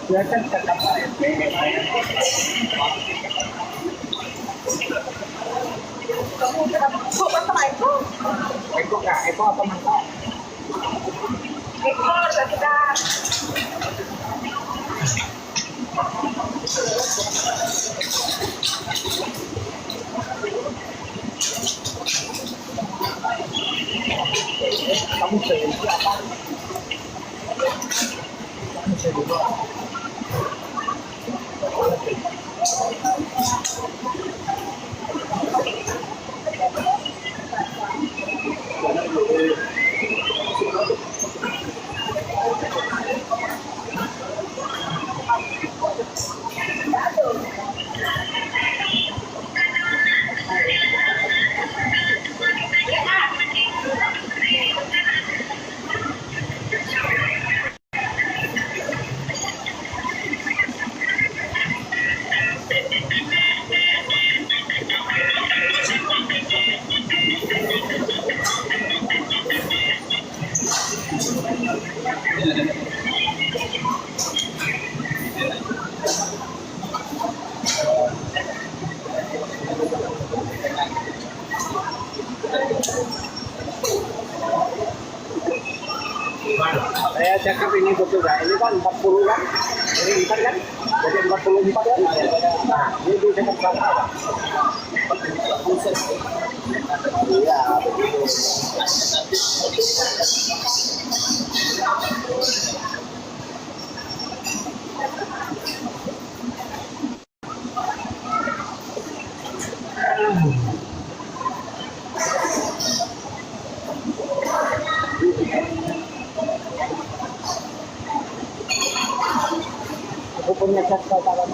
dia kan tetap kamu kenapa kok sama itu Eko apa mantap ekor kita kamu sering apa kamu sering saya cakap ini betul nggak? Ini kan 40 kan? Ini 4 kan? Jadi 44 kan? Nah, ini di cakap berapa? Iya, begitu. Aku punya cat kawan.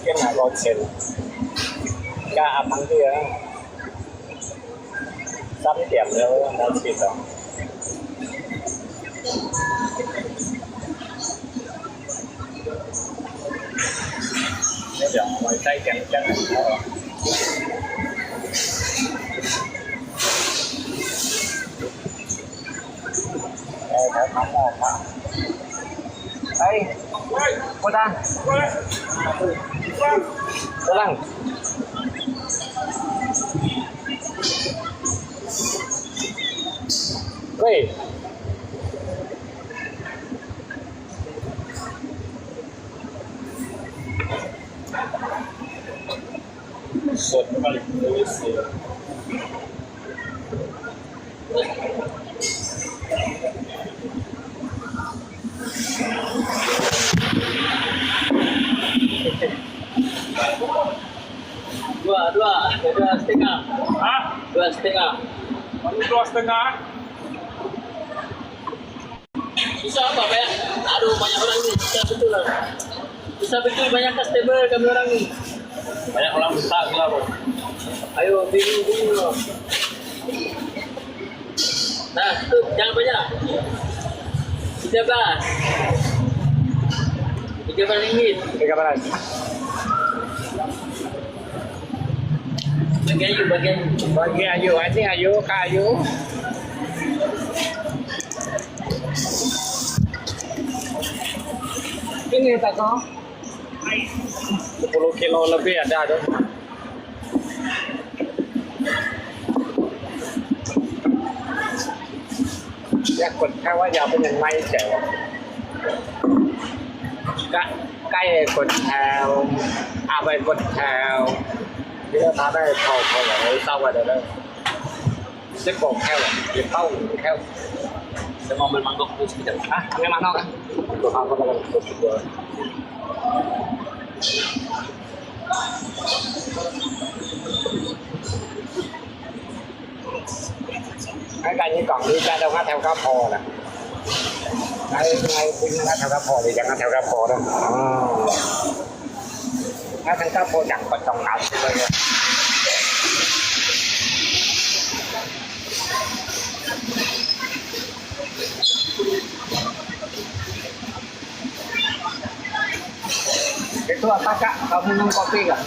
Cái này có tiền cả bằng kia sắm điểm nữa đã xịt rồi nếu giờ ngoài tay chẳng chẳng đây phải không một mà đây cô ta Lang. Wait. Set balik dari sini. Dua setengah. Hah? 2,5. Baru 2,5? Susah apa Pak? Aduh banyak orang ini, susah betul lah. Susah betul banyak customer kami orang ini. Banyak orang minta gila bro. Ayo bingung loh. Nah, tuh jangan banyak. 13. 13 ringgit. 13. Bagian Bagi Ayu, ini Ayu, Kak Ayu. Ini tak kau? 10 kilo lebih ada tuh. Ya kodแค่ว่าอย่าเป็นอย่างไม่เจ๋วก็ใกล้กดแถวเอาไปกดแถวเดี๋ยวtaได้พอเลยsau rồi đấy xếp bột theo việc tao theo saya mau ambil mangkok dulu sekitar. ah ambil mana kan tuh apa apa còn đi ra đâu ngắt theo cá phò nè ngay ngắt theo cá phò thì chẳng ngắt theo cá phò đâu ngắt theo cá phò chẳng còn trong nào bây giờ itu apa kak? Kamu minum kopi gak?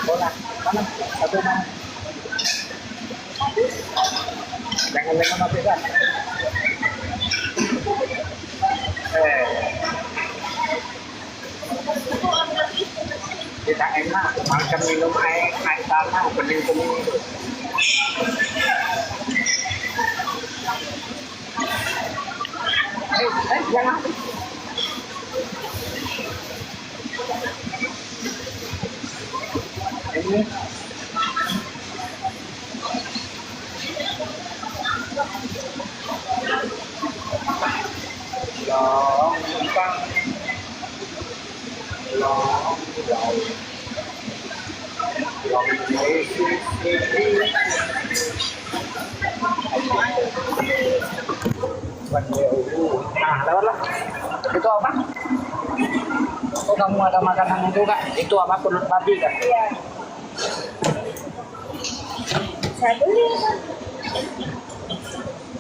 Boleh, mana? Satu mana? Jangan minum kopi kan? Kita enak, macam minum air tanah, bening-bening itu. Jangan. Ini lewatlah. Itu apa? Oh, kamu ada makanan juga? Itu apa? Perut babi kan? Iya. Saya beli.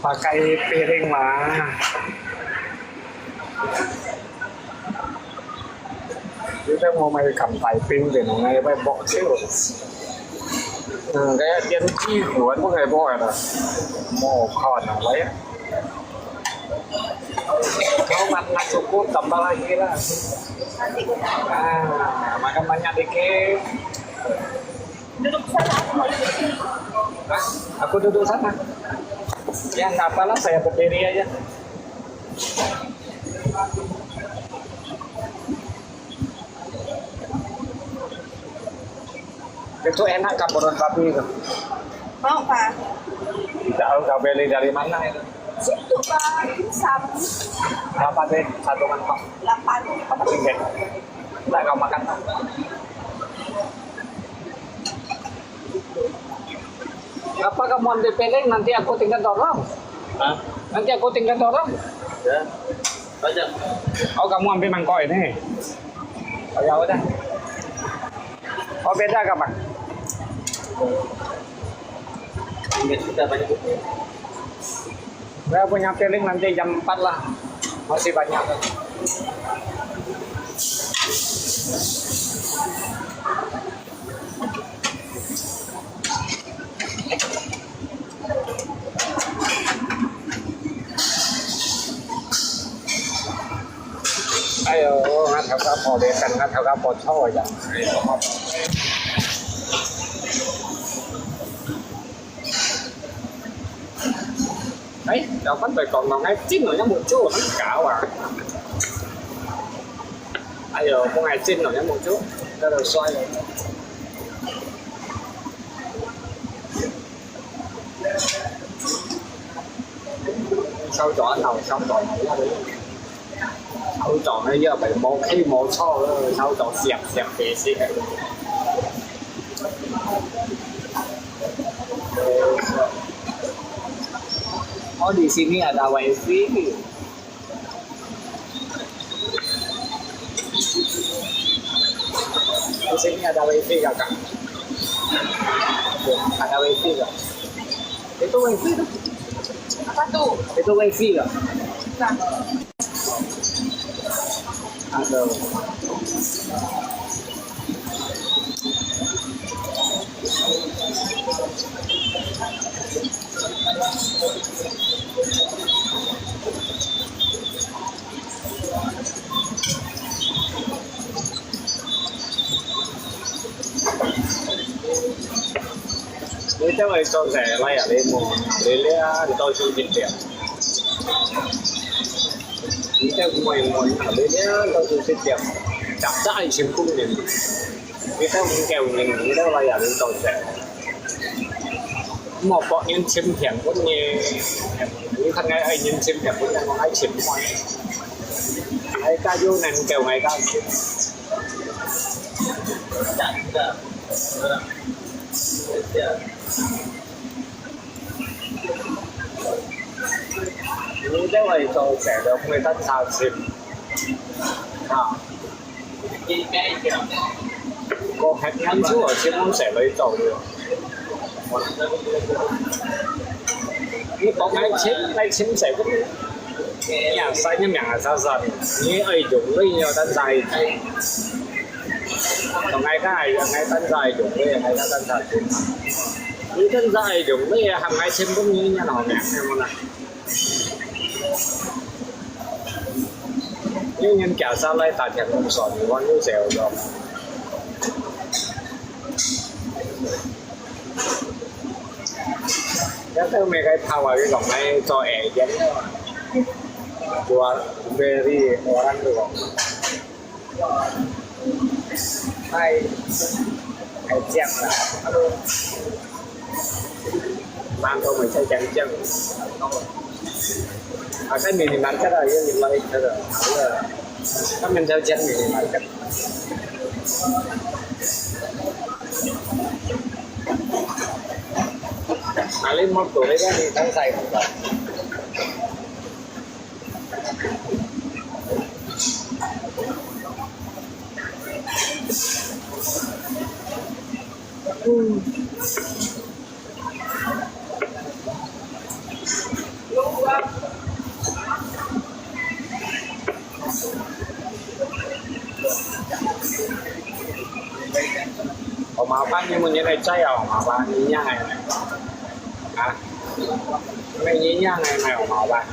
Pakai piring mah. Kita mau main cầm tay pin thì nó ngay bay bỏ xíu. Cái dân chi của nó ngay bỏ rồi. Mồ còn ở lấy. Kau mana cukup tambah lagi lah. Makan banyak dikit. Duduk sana. Aku duduk sana. Ya nggak apalah, saya berdiri aja. Itu enak kak perut babi itu. Mau Pak? Tahu kau beli dari mana itu? Situ Pak, sabu Berapa deh satu mangkok? 8. Apa sih deh? Nggak kau makan? Apa kamu ambil piring nanti aku tinggal dorong? Hah? Nanti aku tinggal dorong. Ya. Banyak. Oh kamu ambil mangkok ini? Oh ya udah. Oh beda kak bang? Enggak sudah banyak. Saya punya piring nanti jam 4 lah. Masih banyak. Ayo, ngắt theo cá phò để cần ngắt theo cá phò thôi chẳng. Đấy, đâu có phải còn ngay chín rồi nhá một chút nó cả à. Ai giờ có ngày chín rồi nhá một chút, nó rồi xoay rồi. Sau chọn đầu xong rồi ra đi. Sau chọn ấy giờ phải một khi một cho rồi sau chọn xẹp về xí. Oh di sini ada wifi. Di sini ada wifi gak kak? Ada wifi gak? Itu wifi tuh. Apa tuh? Itu wifi gak? Nah, Ada. Nếu chắc là cho rẻ lay ở đây một lấy thì tôi chịu tiền tiền. Nếu chắc ngoài ở đây tôi chịu tiền. Chặt chẽ chiếm cung tiền. Nếu chắc mình kèo mình nghĩ đâu lay ở đây tôi rẻ. Một bọn nhân chiếm tiền cũng như những thằng ấy ai nhân chiếm tiền cũng như ai chiếm mọi. Ai ta vô này kèo ngày ta chiếm. Tidak. Ya. 你这位做成日會得三千啊，Jadi kayak gitu. 個係蚊超我千蚊成日做嘅。你講你簽成咁nhà xanh nhưng nhà sao sao như ấy dùng với nhiều tân dài còn ngay tân dài dùng với ngay cái tân dài như tân dài dùng với hàng ngày xem cũng như nhà nào mẹ em này như nhân cả sao lại tại nhà công sở thì con như dẻo rồi cái mấy cái thao ở cái gọng này cho ẻ dán buat very orang tuh hai jam lah mantap macam jam cái minimarket là cái minimarket rồi các mình theo chân minimarket lấy một tuổi đấy thì đang xài mau bán như mình như này chơi à mà bán như nhà này à mấy như nhà này mà mau bán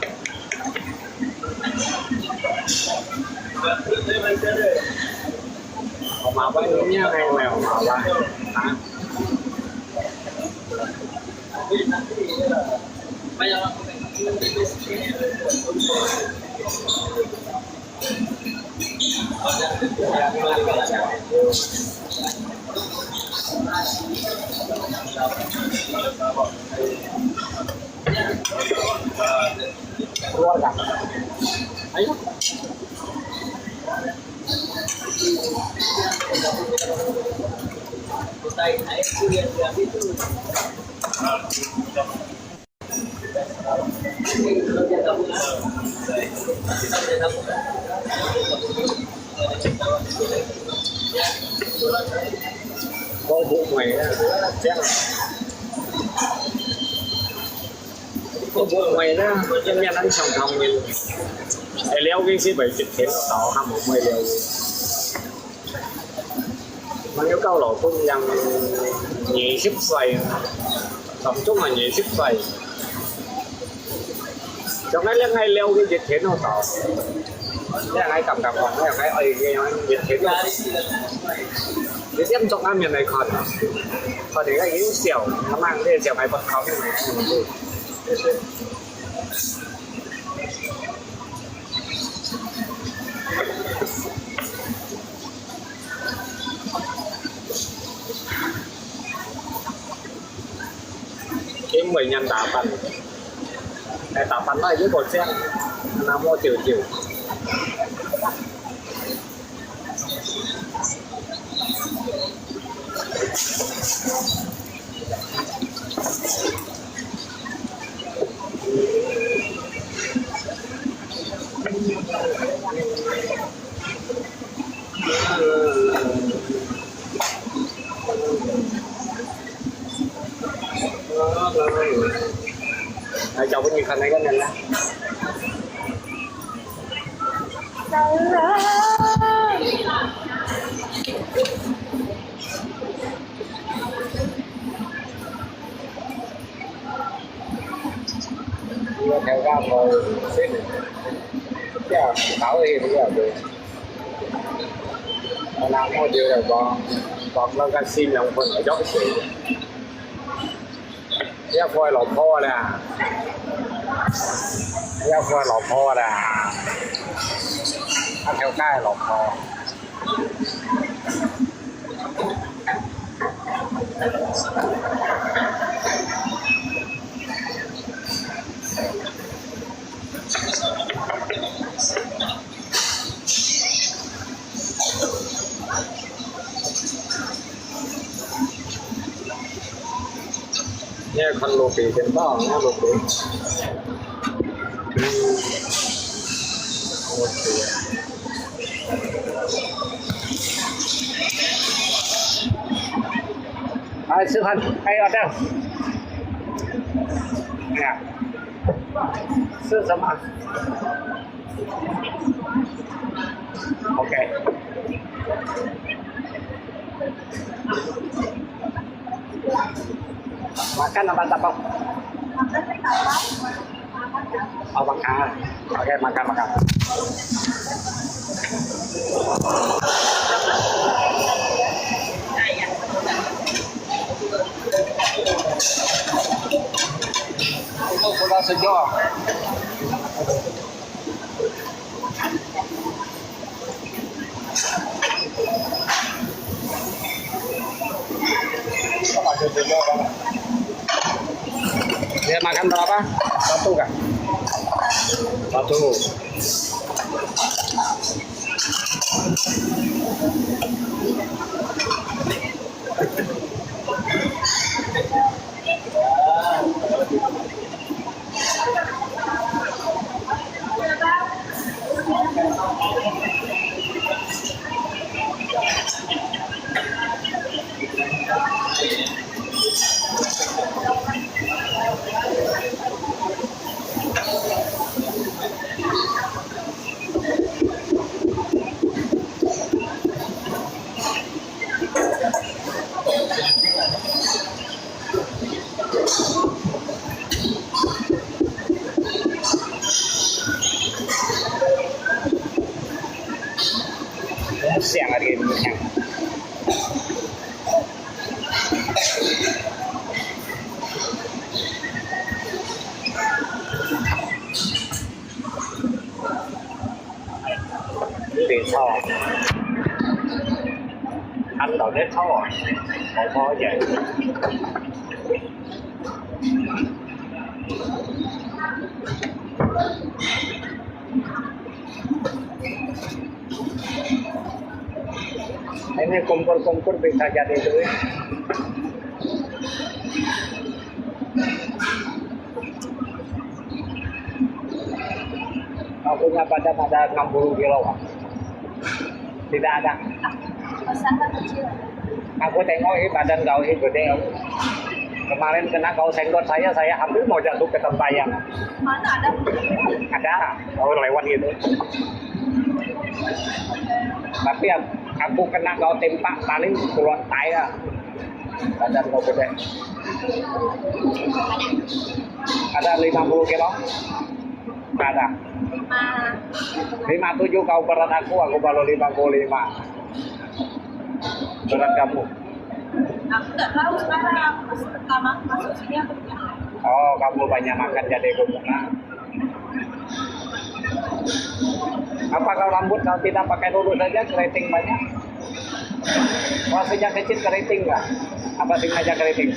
mau bán như nhà này mà mau bán hả keluarga ayo có vụ mày chết có vụ mày đó nhân nhân ăn sòng thòng mình để leo cái gì bảy chục thế tỏ năm một mươi leo mà nếu câu lỗ cũng rằng nhị xếp xoay tổng chung là nhị xếp xoay cho cái lên ngay leo cái dịch thế nó tỏ cái ngay cầm cầm còn cái ấy cái dịch thế nó cái tiếp trong ăn miền này còn để cái yếu xẻo nó mang cái xẻo này bật khó như này cái 10 nhân đá phần cái đá phần này với bột sen là mua chiều chào cái gì khăn này cái này nè theo ra rồi xếp cái bảo thì bây giờ được làm một điều là còn nó ra xin lòng phần ở chỗ sự cái phôi lột kho nè cái phôi lột kho nè ăn theo cái lột khoเนี่ยคนโลปีเป็นบ้าเนี่ยโลปี Ayo Silhan, ayo ada. Ya. 是什么 ？OK。Makan apa tapau? Oh makan. Oke makan makan. Itu gula sejuk. Dia makan berapa? Satu kan? Satu. Siang hari ini siang. Tiền thò, anh đầu nếp thò, một thò vậy. Ini kompor-kompor bisa jadi duit. Kau punya badan ada 60 kilo Pak? Tidak ada. Aku tengok ini badan kau ini gede. Kemarin kena kau senggol saya hampir mau jatuh ke tempayan. Mana ada? Ada, kau lewat gitu. Tapi aku kena kau tempak paling keluar tayar. Badan kau gede. Ada 50 kilo? Ada. 57 kau berat aku baru 55. Berat kamu? Aku nggak tahu sekarang. Pertama masuk sini aku bilang. Oh, kamu banyak makan jadi gemuk. Apa kalau rambut kalau tidak pakai lurus saja keriting banyak? Kalau sejak kecil keriting nggak? Apa sengaja keriting?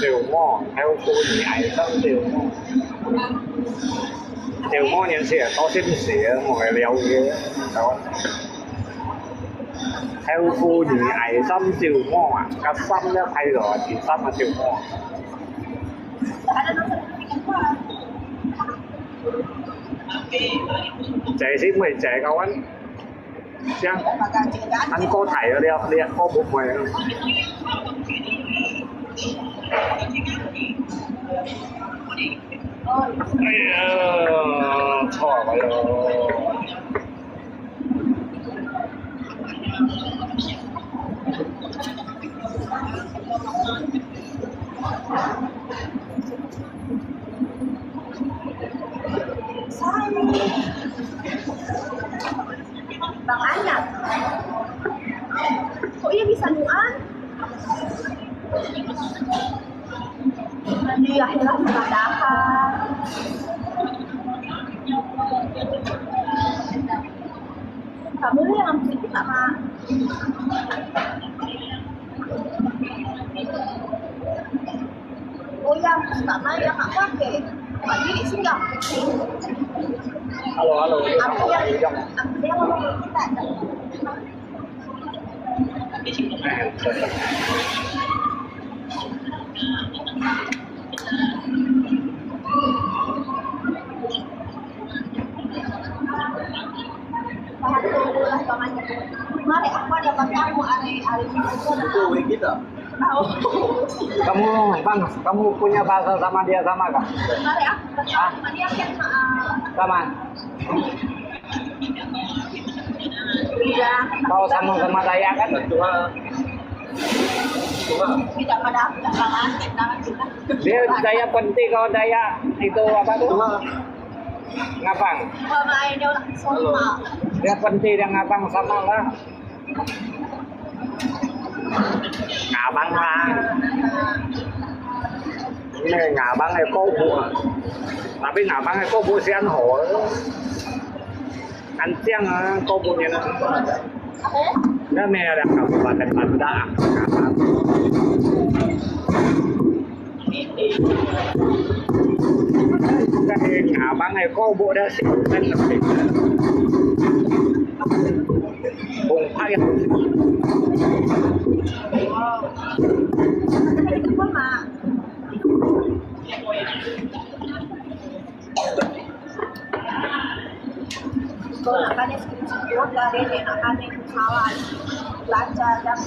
Tiểu mò theo cô nhảy tâm tiểu mò. Tiểu mò nhân sĩ có xin sĩ một cái liều ghê đó. Theo cô nhảy tâm tiểu mò à, cái tâm nó thay rồi chỉ tâm là tiểu mò. Trẻ xin mày trẻ cao anh. Chăng? Anh có thảy ở đây đi có bụng mày không? Trời ơi. Bang Anak, kok ia bisa nuan? Di akhirat mengatakan kamu yang sedikit sama oh yang pertama yang nggak pakai lagi sih nggak Halo halo. aku yang ngomong kita Mari aku ada kamu hari itu kita. Kamu bang, kamu punya bahasa sama dia sama kah? Mari aku sama dia kan Sama. iya. Kau sama Dayak kan? Cuma Tidak pada tangan kita. Dia Dayak penting kalau Dayak itu apa tuh? Ngapang. Mama ini orang sama. Dia penting yang ngapang sama lah. Ngapang lah. Ini ngapang này cô phụ. Tapi ngapang này cô phụ si ăn hổ. Ăn chiang cô phụ như nó. Đó mẹ là kabupaten Banda. Ngapang. Cái ngapang này cô phụ đã xịn lên là xịn. Bùng phát Makanya skripsi dari enakan yang kawan belajar dan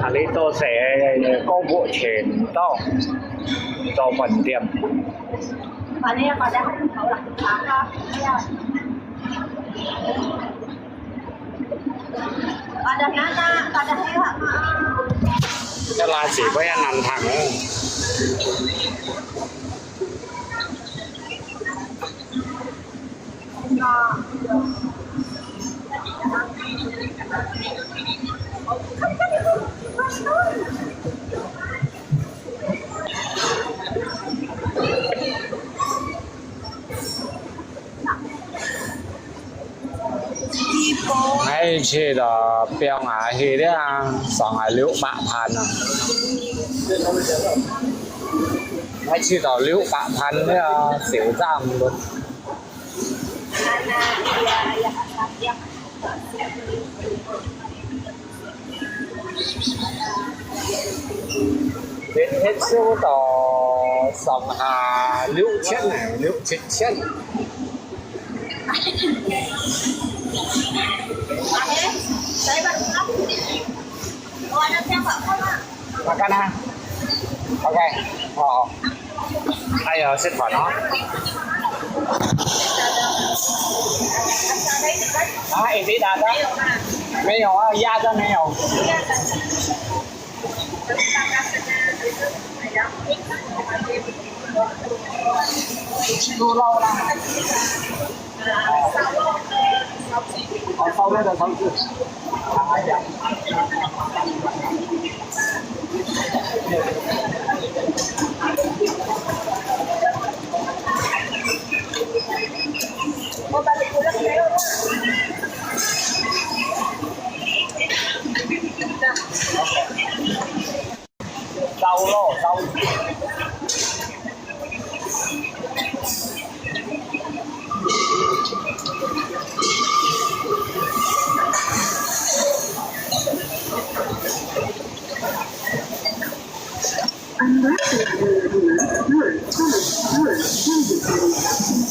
Lý tôi sẽ có bộ chuyển to cho phần tiệm. Paling pada kau lah kakak ya. Pada nana, pada hewa. Cái là chỉ có em nằm thẳng. Ngay chỉ là béo ngã thì đấy à, xong rồi liệu bạพันà. Ngay chỉ là liệu bạพันđấy à, xỉu giảm luôn. Đến hết số tỏ xong hà liệu chết này, liệu chết chết. Saya baru tahu. Oh ada siapa kok? Makan ha. Ok. Bây giờ xin hỏi nó. Em tí đạt đó. Mấy nhỏ da cho mấy nhỏ. Đu lâu lắm. Sau đây là sáu chữ. Mau balik pulang ya? Rau lô, rau. Anda sedang berada di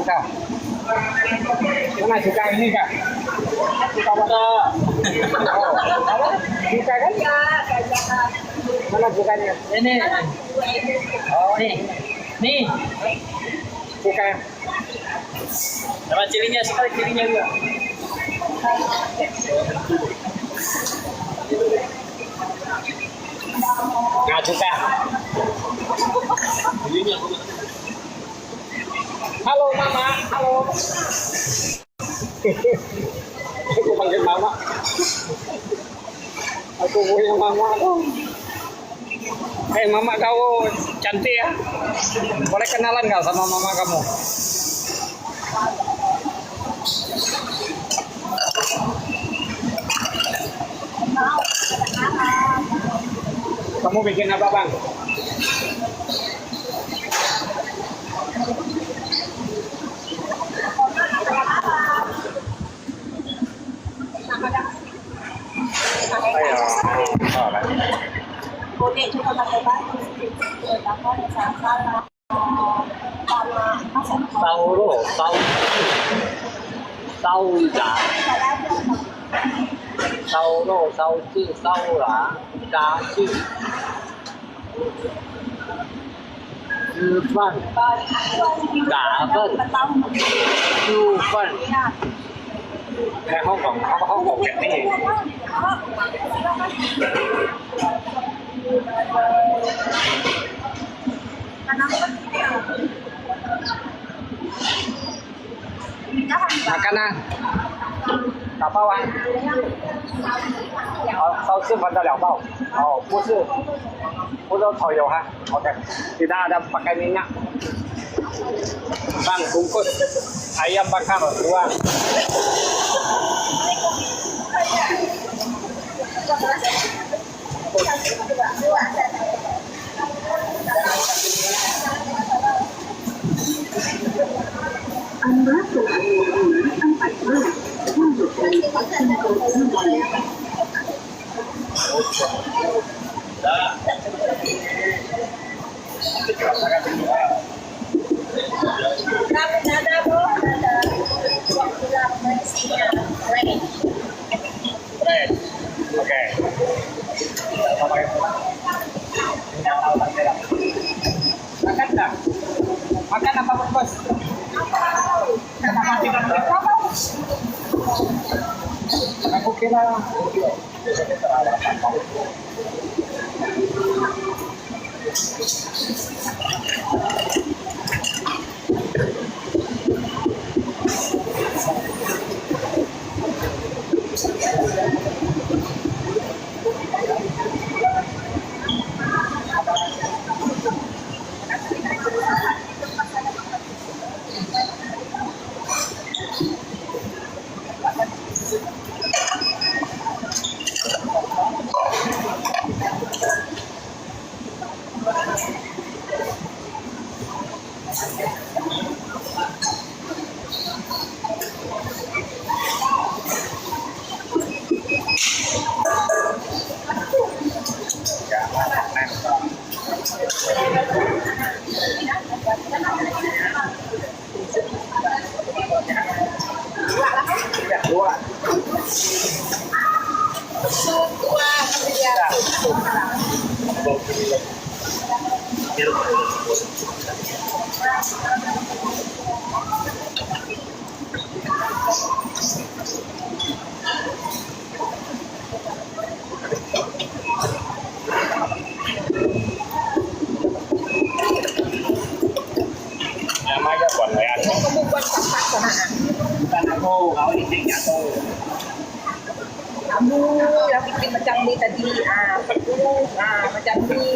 kak? Mana suka ini kak? Suka mana? Oh, apa? Suka kan? Mana sukanya? Ini. Oh, Nih. suka. Sama cirinya sekali cirinya juga. Nggak suka. Cirinya. Halo mama, halo. Aku panggil mama. Aku punya mama aku. Mama kau cantik ya. Boleh kenalan nggak sama mama kamu? Kamu bikin apa bang? Ayo, oh, Bố điện cho con đặt cái bát rồi bà con sáng ra là bác sẽ Sau đó, sau giả. Sau đó, sau chữ, sau là cá chữ. Dư phân, cả phân, du phân. Nè không còn cái gì. Makanan.打包啊？烧四分的2包。哦，不是炒油哈。OK， tidak ada pakai minyak. Bang, bungkus ayam bakar 2. Anda telah menerima 4 untuk dari Singapura Airlines. Nada po, nada. Right. Right. Oke. Makan tak? Makan apa bos? Aku kira namanya buat saya. Kamu buat pasangan. Bukan aku, kau ini aku. Kamu yang bikin macam ni tadi. Macam ni.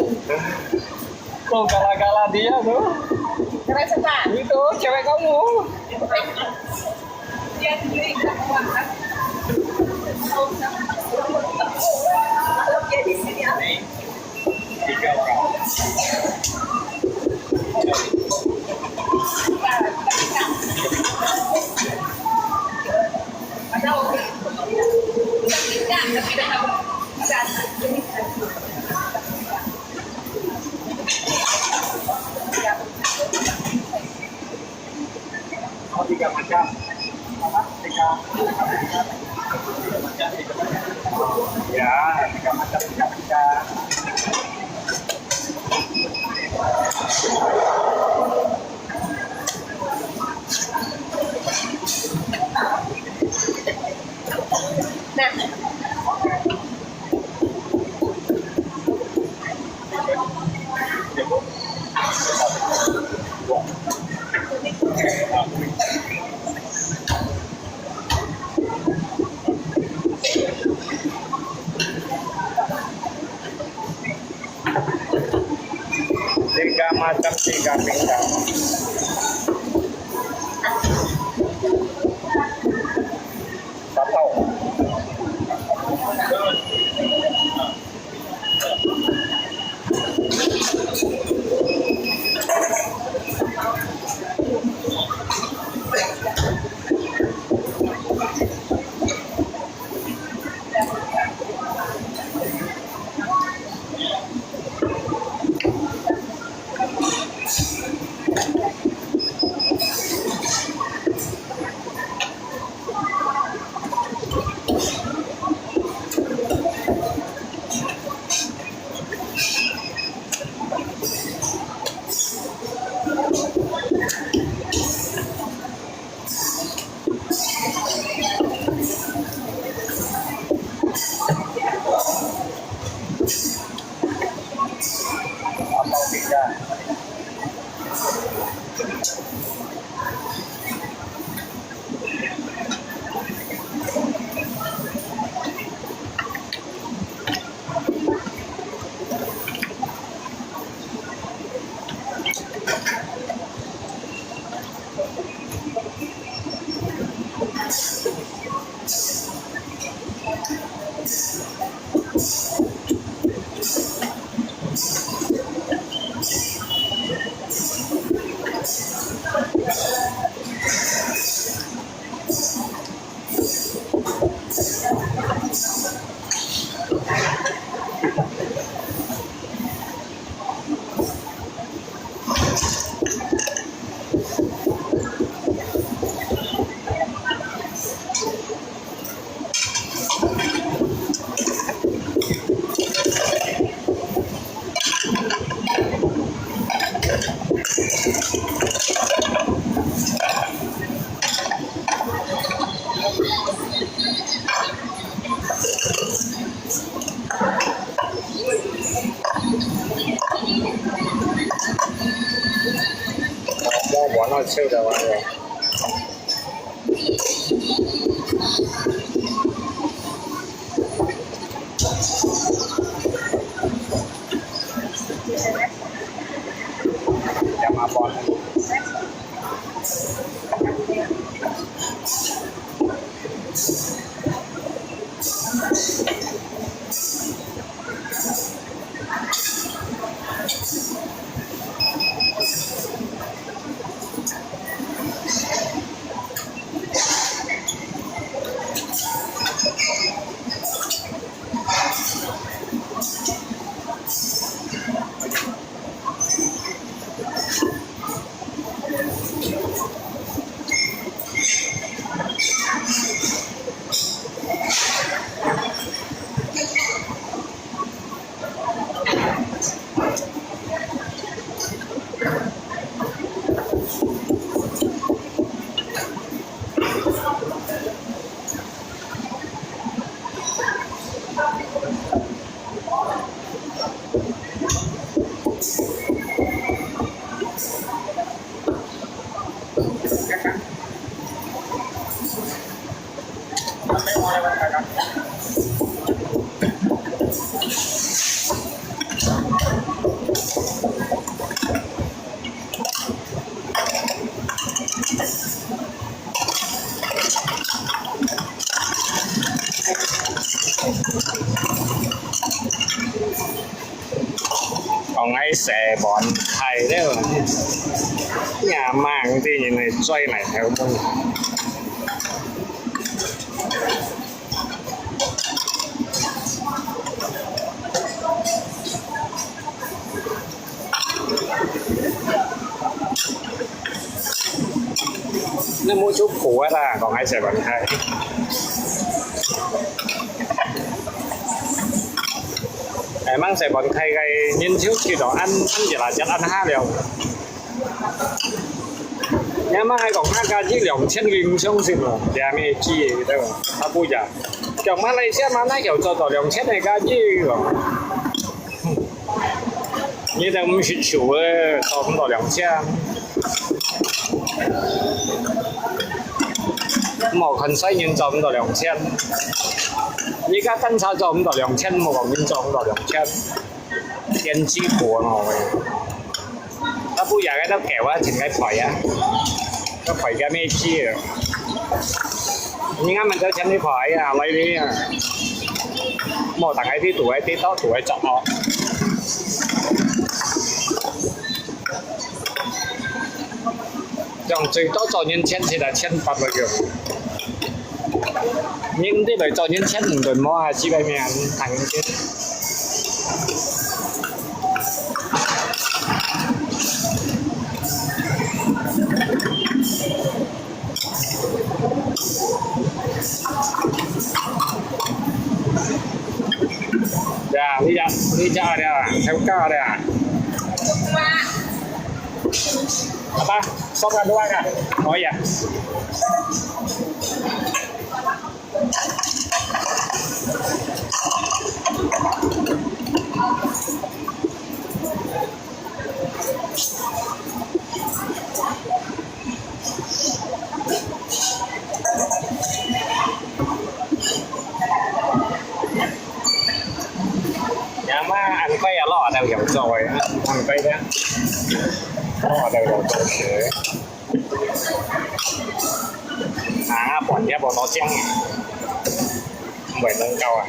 Tuh gara-gara dia tuh. Terasa tak? Itu cewek kamu. Dia sendiri tak kuat kan? Kalau dia di sini apa? 3 orang. Ada orang. Kita tidak Oh, tiga macam. Apa? Tiga macam. Ya, tiga macam, tiga macam. Tiga macam, tiga pinggang. Tahu. Atau tiga. Mau bỏ nó siêu đầu ăn rồi. Chama bón. Còn ấy xẻ bọn thầy đấy rồi. Nhà mang thì nhìn này xoay này theo mông. nó mua chút củ á ra còn ai Sài Gòn hay em ăn Sài Gòn hay gây nhìn trước khi đó ăn chỉ là chất ăn ha đều nhà mà ai còn ăn cái gì两千零相信咯，下面几对吧？他不讲，讲马来西亚嘛，那有做到2000那个几咯。你哋唔雪潮咧，做唔到2000。冇近西人做唔到2000。依家跟炒做唔到2000，冇講人做唔到2000。天氣過我嘅，他不อย่างนั้น都แก่ว่าถึงไอ้ปล่อยอ่ะก็ปล่อยแกไม่ขี้อ่ะนี่งั้นมันจะฉันไม่ปล่อยอ่ะอะไรนี่อ่ะหมดต่างไอ้ที่ตัวไอ้ที่ต้องตัวไอ้จับเอา用最多做年千起來1800個樣，nhưng啲嚟做年千唔對摸下幾百名行先。呀，呢只啊，theo ca đây à? Apa? Sop doang ah? Oh iya. Nhà má ăn quay ở lọ đều hiểu rồi, ăn quay đấy. Lọ đều hiểu rồi chứ. À, bọn nó chăng. Không phải nâng cao à.